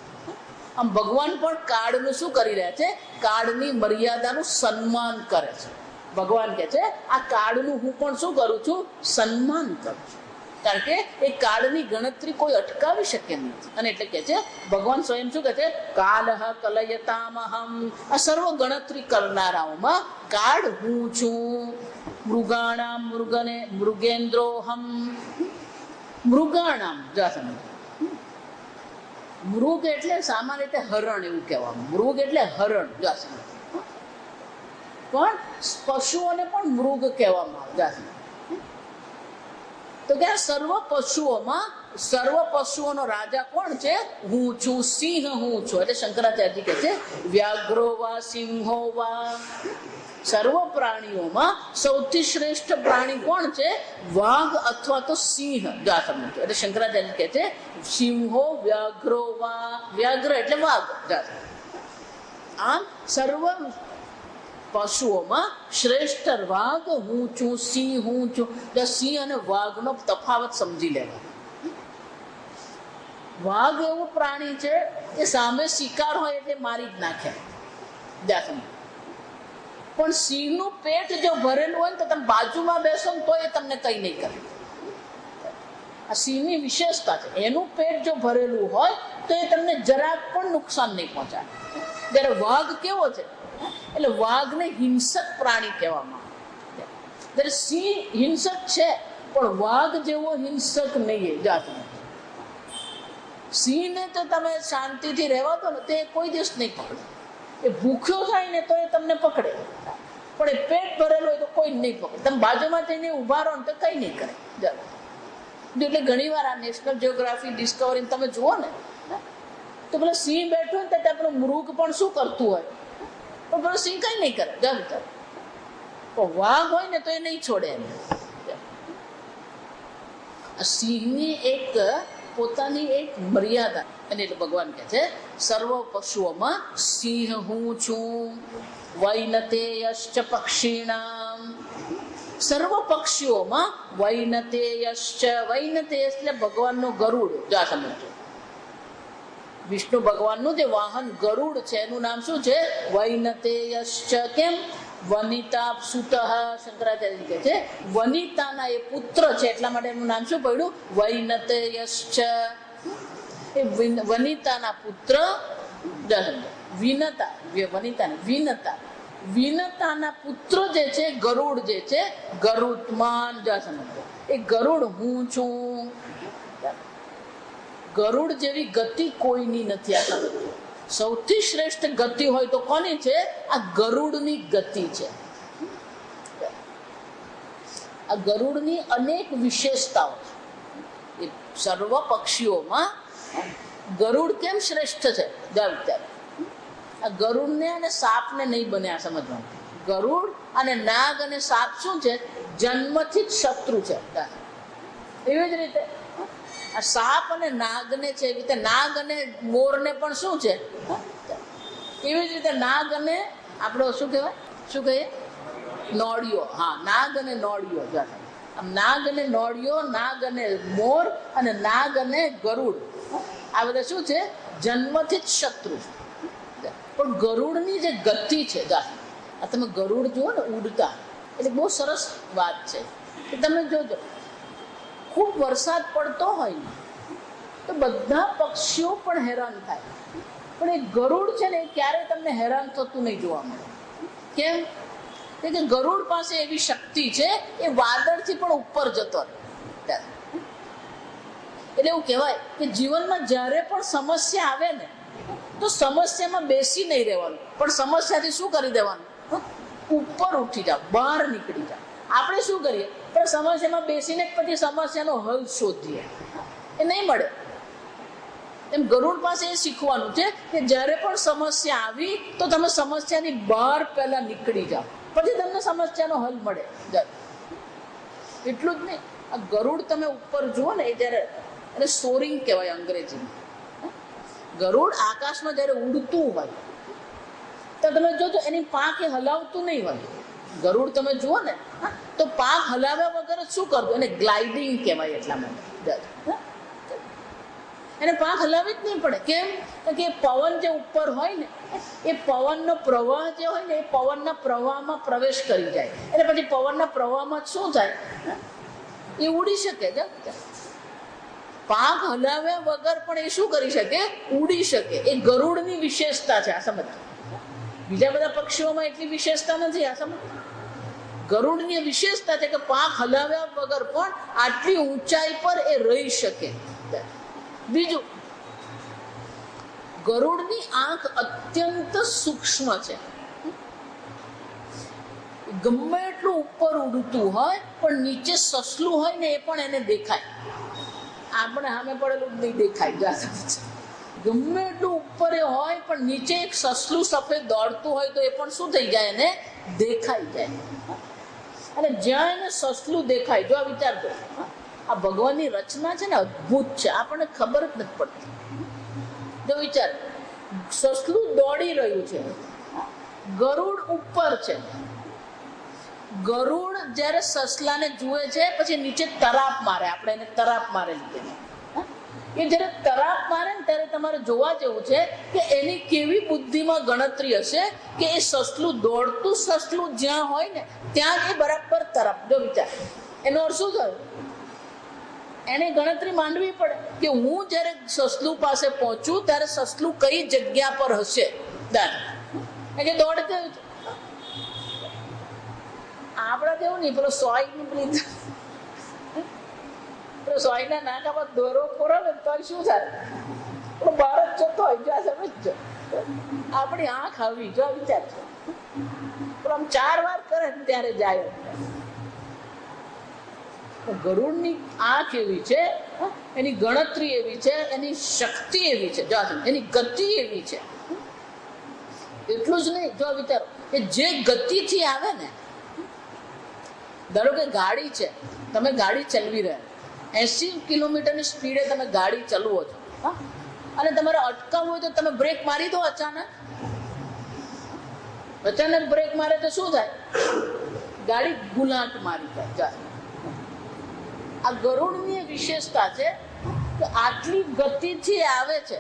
આમ ભગવાન પણ કાળનું શું કરી રહ્યા છે? કાળની મર્યાદાનું સન્માન કરે છે. ભગવાન કહે છે આ કાળનું હું પણ શું કરું છું? સન્માન કરું છું. કારણ કે એ કાળની ગણતરી કોઈ અટકાવી શકે નથી. અને એટલે કે છે ભગવાન સ્વયં શું કહે છે? કાલઃ કલયતામહમ. આ સર્વ ગણતરી કરનારાઓમાં કાળ હું છું. મૃગાણામ મૃગેન્દ્રોહમ. મૃગાણામ મૃગ એટલે સામાન્ય રીતે હરણ એવું કહેવાનું. મૃગ એટલે હરણ. પણ પશુઓને પણ મૃગ કહેવામાં આવે. તો કે સર્વ પશુઓનો રાજા કોણ છે? હું છું. સિંહ હું છું. એટલે શંકરાચાર્ય કહે છે વ્યાઘ્રો વા સિંહો વા. સર્વ પ્રાણીઓમાં સૌથી શ્રેષ્ઠ પ્રાણી કોણ છે? વાઘ અથવા તો સિંહ. એટલે શંકરાચાર્ય કહે છે સિંહો વ્યાઘ્રો વા. વ્યાઘ્ર એટલે વાઘ. આમ સર્વ પશુઓમાં શ્રેષ્ઠ વાઘ હું છું, સિંહ હું છું. સિંહ અને વાઘનો તફાવત સમજી લેવા. વાઘ એવું પ્રાણી છે કે સામે શિકાર હોય એટલે મારી જ નાખે. પણ સિંહનું પેટ જો ભરેલું હોય ને તો તમે બાજુમાં બેસો ને તો એ તમને કઈ નહીં કરે. આ સિંહની વિશેષતા છે. એનું પેટ જો ભરેલું હોય તો એ તમને જરાક પણ નુકસાન નહીં પહોંચાડે. જ્યારે વાઘ કેવો છે, એટલે વાઘને હિંસક પ્રાણી કહેવામાં આવે. ત્યારે સિંહ હિંસક છે પણ વાઘ જેવો હિંસક નહીં. જાતનો સિંહને તો તમે શાંતિથી રહેવા દો ને તે કોઈ દિવસ નહીં પકડે. એ ભૂખ્યો થાય ને તો એ તમને પકડે, પણ એ પેટ ભરેલું હોય તો કોઈ નહીં પકડે. તમે બાજુમાં જઈને ઉભા રહો ને તો કઈ નહીં કરે. એટલે ઘણી વાર આ નેશનલ જિયોગ્રાફી ડિસ્કવરી તમે જુઓ ને તો પેલો સિંહ બેઠો ને ત્યાં પેલો મૃગ પણ શું કરતું હોય, પણ પેલો સિંહ કઈ નહીં કરે. પણ વાઘ હોય ને તો એ નહીં છોડે એને. સિંહની એક પોતાની એક મર્યાદા, અને એટલે ભગવાન કહે છે સર્વ પશુઓમાં સિંહ હું છું, વૈનતેયશ્ચ પક્ષીણામ. સર્વ પક્ષીઓમાં વૈનતેયશ્ચ, વૈનતેય એટલે ભગવાનનું ગરુડ. જો આ સમજો, વિષ્ણુ ભગવાનનું જે વાહન ગરુડ છે એનું નામ શું છે? વૈનતેયશ્ચ. કેમ? વનિતા સુત. શંકરાચાર્ય કહે છે વનિતાના એ પુત્ર છે એટલા માટે એનું નામ શું પડ્યું? વૈનતેયશ્ચ. એ વનિતાના પુત્ર વિનતા, વનિતાના વિનતા, વિનતાના પુત્ર જે છે ગરુડ જે છે, ગરુત્માન. એ ગરુડ હું છું. ગરુડ જેવી ગતિ કોઈની નથી. આ સૌથી શ્રેષ્ઠ ગતિ હોય તો કોની છે? આ ગરુડની ગતિ છે. આ ગરુડની અનેક વિશેષતાઓ છે. એ સર્વ પક્ષીઓમાં ગરુડ કેમ શ્રેષ્ઠ છે? આ ગરુડને અને સાપને નહીં બને આ સમજવાનું. ગરુડ અને નાગ અને સાપ શું છે? જન્મથી જ શત્રુ છે. એવી જ રીતે આ સાપ અને નાગને છે, એવી રીતે નાગ અને મોરને પણ શું છે? એવી જ રીતે નાગ અને આપણો શું કહેવાય, શું કહીએ? નોળિયો. હા, નાગ અને નોળિયો. નાગ અને નોળિયો, નાગ અને મોર અને નાગ અને ગરુડ, આ બધા શું છે? જન્મથી જ શત્રુ. પણ ગરુડની જે ગતિ છે, આ તમે ગરુડ જુઓ ને ઉડતા, એટલે બહુ સરસ વાત છે કે તમે જોજો ખૂબ વરસાદ પડતો હોય ને તો બધા પક્ષીઓ પણ હેરાન થાય, પણ એ ગરુડ છે ને ક્યારેય તમને હેરાન થતું નહીં જોવા મળે. કેમ? કે ગરુડ પાસે એવી શક્તિ છે, એ વાદળથી પણ ઉપર જતો રહે. એટલે એવું કહેવાય કે જીવનમાં જ્યારે પણ સમસ્યા આવે ને તો સમસ્યામાં બેસી નહીં રહેવાનું, પણ સમસ્યાથી શું કરી દેવાનું? ઉપર ઉઠી જાવ, બહાર નીકળી જાવ. આપણે શું કરીએ? પણ સમસ્યામાં બેસીને પછી સમસ્યાનો હલ શોધીએ, એ નહીં મળે. એમ ગરુડ પાસે એ શીખવાનું છે કે જ્યારે પણ સમસ્યા આવી તો તમે સમસ્યાની બહાર પહેલા નીકળી જાઓ, પછી તમને સમસ્યાનો હલ મળે. એટલું જ નહીં, આ ગરુડ તમે ઉપર જુઓ ને એ જ્યારે, એને સોરિંગ કહેવાય અંગ્રેજીમાં. ગરુડ આકાશમાં જ્યારે ઉડતું હોય તો તમે જોજો એની પાંખ એ હલાવતું નહીં હોય. ગરુડ તમે જુઓ ને તો પાંખ હલાવ્યા વગર શું કરતું? એને ગ્લાઇડિંગ કહેવાય. એટલા માટે એને પાંખ હલાવી જ નહીં પડે. કેમ? કે પવન જે ઉપર હોય ને એ પવનનો પ્રવાહ જે હોય ને એ પવનના પ્રવાહમાં પ્રવેશ કરી જાય, એટલે પછી પવનના પ્રવાહમાં શું થાય? એ ઉડી શકે. પાંખ હલાવ્યા વગર પણ એ શું કરી શકે? ઉડી શકે. એ ગરુડની વિશેષતા છે. આ સમજ. બીજા બધા પક્ષીઓમાં એટલી વિશેષતા નથી. આ સમજ. ગરુડની વિશેષતા છે કે પાંખ હલાવ્યા વગર પણ આટલી ઊંચાઈ પર એ રહી શકે. બીજું, ગરુડની આંખ અત્યંત સૂક્ષ્મ છે. ગમે એટલું ઉપર ઉડતું હોય પણ નીચે સસલું હોય ને એ પણ એને દેખાય. આપણે સામે પડેલું નહીં દેખાય. ગમે એટલું ઉપર એ હોય પણ નીચે એક સસલું સફેદ દોડતું હોય તો એ પણ શું થઈ જાય? એને દેખાઈ જાય. અને જ્યાં એને સસલું દેખાય, જો આ વિચાર કરો, આ ભગવાનની રચના છે ને અદ્ભુત છે, આપણને ખબર જ નથી પડતી. જો વિચાર, સસલું દોડી રહ્યું છે, ગરુડ ઉપર છે. ગરુડ જ્યારે સસલાને જુએ છે પછી નીચે તરાપ મારે, આપણે એને તરાપ મારે લીધે. એ જ્યારે તરાપ મારે ને ત્યારે તમારે જોવા જેવું છે કે એની કેવી બુદ્ધિમાં ગણતરી હશે કે એ સસલું દોડતું સસલું જ્યાં હોય ને ત્યાં એ બરાબર તરાપ. જો વિચાર, એનો અર્થ શું થયું? એને ગણતરી માંડવી પડે કે હું જ્યારે સસલું પાસે પહોંચું ત્યારે સસલું કઈ જગ્યા પર હશે. દોડ આપડા જેવું નહીં, પેલો સોય ની પેલી સોયના નાકામાં દોરો ફોરો ને તો શું થાય, બહાર જ જતો હોય. જો સમજ, આપણી આંખ આવી જો વિચાર છે, આમ 4 વાર કરે ત્યારે જાય. ગરુડની આંખ એવી છે, એની ગણતરી એવી છે, એની શક્તિ એવી છે, એની ગતિ એવી છે. એટલું જ નહીં, જો વિચારો કે જે ગતિથી આવે ને, ધારો કે ગાડી છે, તમે ગાડી ચલાવી રહ્યા 80 કિલોમીટરની સ્પીડે તમે ગાડી ચલાવો છો, અને તમારે અટકાવવું હોય તો તમે બ્રેક મારી દો. અચાનક બ્રેક મારે તો શું થાય, ગાડી ગુલાટ મારી જાય. આ ગરુડની વિશેષતા છે કે આટલી ગતિથી આવે છે.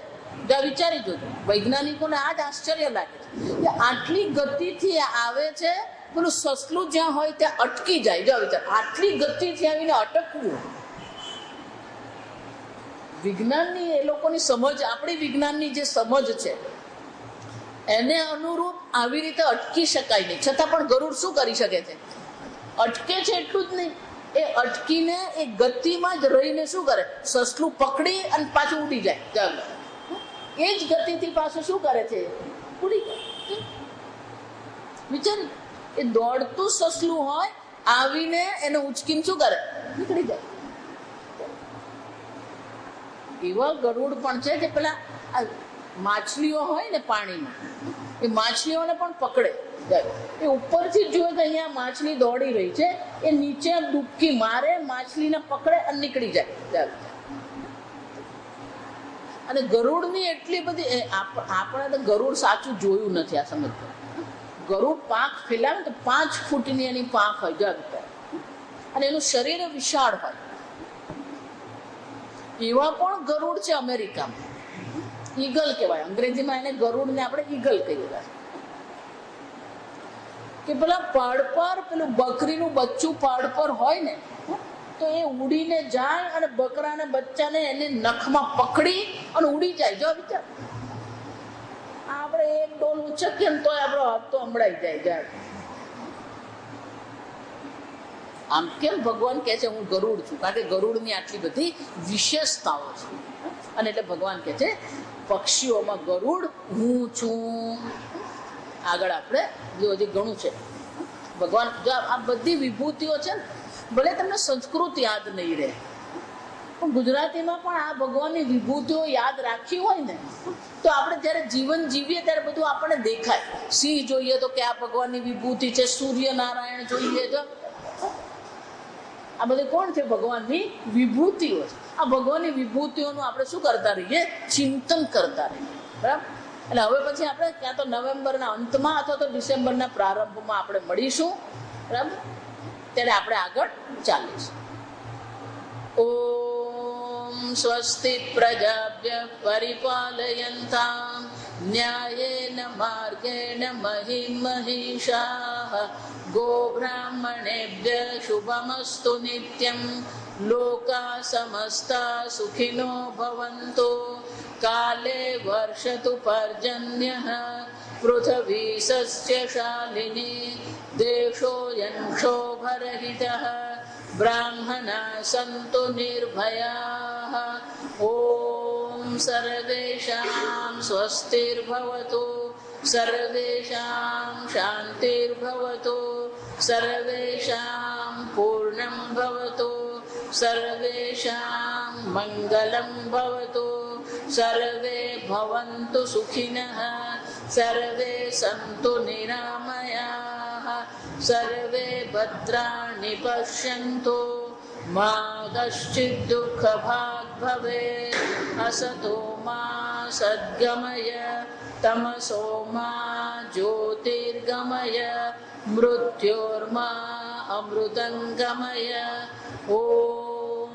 વિચારી જોજો, વૈજ્ઞાનિકોને આ જ આશ્ચર્ય લાગે છે કે આટલી ગતિથી આવે છે, પેલું સસલું જ્યાં હોય ત્યાં અટકી જાય. જો વિચાર, આટલી ગતિથી આવીને અટકવું. વિજ્ઞાનની એ લોકોની સમજ, આપણી વિજ્ઞાનની જે સમજ છે એને અનુરૂપ આવી રીતે અટકી શકાય નહીં. છતાં પણ ગરુડ શું કરી શકે છે, અટકે છે. એટલું જ નહીં, એ અટકીને એ ગતિમાં જ રહીને શું કરે, સસલું પકડી અને પાછું ઉડી જાય. એ જ ગતિથી પાછું શું કરે છે, ઉડી જાય. વિચાર, એ દોડતું સસલું હોય, આવીને એને ઉચકીને શું કરે, નીકળી જાય. એવા ગરુડ પણ છે જે પેલા માછલીઓ હોય ને પાણીમાં, એ માછલીઓને પણ પકડે. એ ઉપરથી જોયે કે અહીંયા માછલી દોડી રહી છે, એ નીચે ડૂબકી મારે, માછલીને પકડે અને નીકળી જાય. અને ગરુડની એટલી બધી, આપણે તો ગરુડ સાચું જોયું નથી. આ સમજતો, ગરુડ પાંખ ફેલાવે તો 5 ફૂટની એની પાંખ હોય, અને એનું શરીર વિશાળ હોય. એવા પણ ગરુડ છે અમેરિકામાં, ઈગલ કહેવાય. અંગ્રેજીમાં એને ગરુડને આપણે ઈગલ કહીએ. કે પેલા પહાડ પર પેલું બકરીનું બચ્ચું પહાડ પર હોય ને, તો એ ઉડીને જાય અને બકરાને બચ્ચાને એને નખમાં પકડી અને ઉડી જાય. જો વિચાર, આપણે એક ડોલ ઉચકીએ ને તોય આપણો હાથ તો હમણાઈ જાય. આમ કેમ ભગવાન કહે છે હું ગરુડ છું? કારણ કે ગરુડની આટલી બધી વિશેષતાઓ છે. અને એટલે ભગવાન કહે છે પક્ષીઓમાં ગરુડ હું છું. આગળ આપણે હજી ઘણું છે. ભગવાન આ બધી વિભૂતિઓ છે ને, ભલે તમને સંસ્કૃત યાદ નહીં રહે, પણ ગુજરાતીમાં પણ આ ભગવાનની વિભૂતિઓ યાદ રાખી હોય ને, તો આપણે જ્યારે જીવન જીવીએ ત્યારે બધું આપણને દેખાય. સિંહ જોઈએ તો કે આ ભગવાનની વિભૂતિ છે, સૂર્યનારાયણ જોઈએ તો આ બધી કોણ છે, ભગવાનની વિભૂતિઓ છે. આ ભગવાનની વિભૂતિઓનું આપણે શું કરતા રહીએ, ચિંતન કરતા રહીએ. બરાબર. એટલે હવે પછી આપણે ક્યાં તો નવેમ્બરના અંતમાં અથવા તો ડિસેમ્બરના પ્રારંભમાં આપણે મળીશું. બરાબર. ત્યારે આપણે આગળ ચાલીશું. ઓમ સ્વસ્તિ પ્રજાભ્ય પરિપાલયન્તામ ન્યાયેન માર્ગેણ મહિં મહિષાઃ ગોબ્રાહ્મણેભ્ય શુભમસ્તુ નિત્યં લોકા સમસ્તા સુખિનો ભવન્તુ કાલે વર્ષતુ પર્જન્યઃ પૃથ્વી સસ્યશાલિની દેશોऽયં ક્ષોભરહિતઃ બ્રાહ્મણા સન્તુ નિર્ભયાઃ. ઓમ સર્વેષાં સ્વસ્તિર્ભવતુ સર્વેષાં શાંતિર્ભવતુ સર્વેષાં પૂર્ણં ભવતુ સર્વેષાં મંગલં ભવતુ સર્વે ભવन्तુ સુખિનઃ સર્વે સન્તુ નિરામયાઃ સર્વે ભદ્રાણિ પશ્યन्तુ મા કશ્ચિદ દુઃખભાગ ભવેत्. અસતો મા સદ્ગમય તમસો મા જ્યોતિર્ગમય મૃત્યોર્મા અમૃતંગમય. ઓમ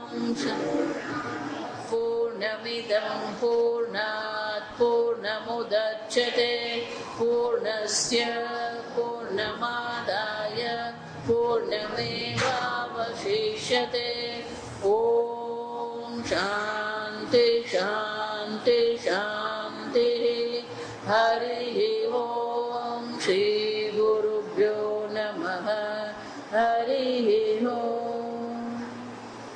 પૂર્ણમિદં પૂર્ણાત પૂર્ણમુદચ્યતે પૂર્ણસ્ય પૂર્ણમાદાય પૂર્ણમેવાવશિષ્યતે. ઓમ શાંતિ શાંતિ શાંતિ. હરિ ઓમ. શ્રી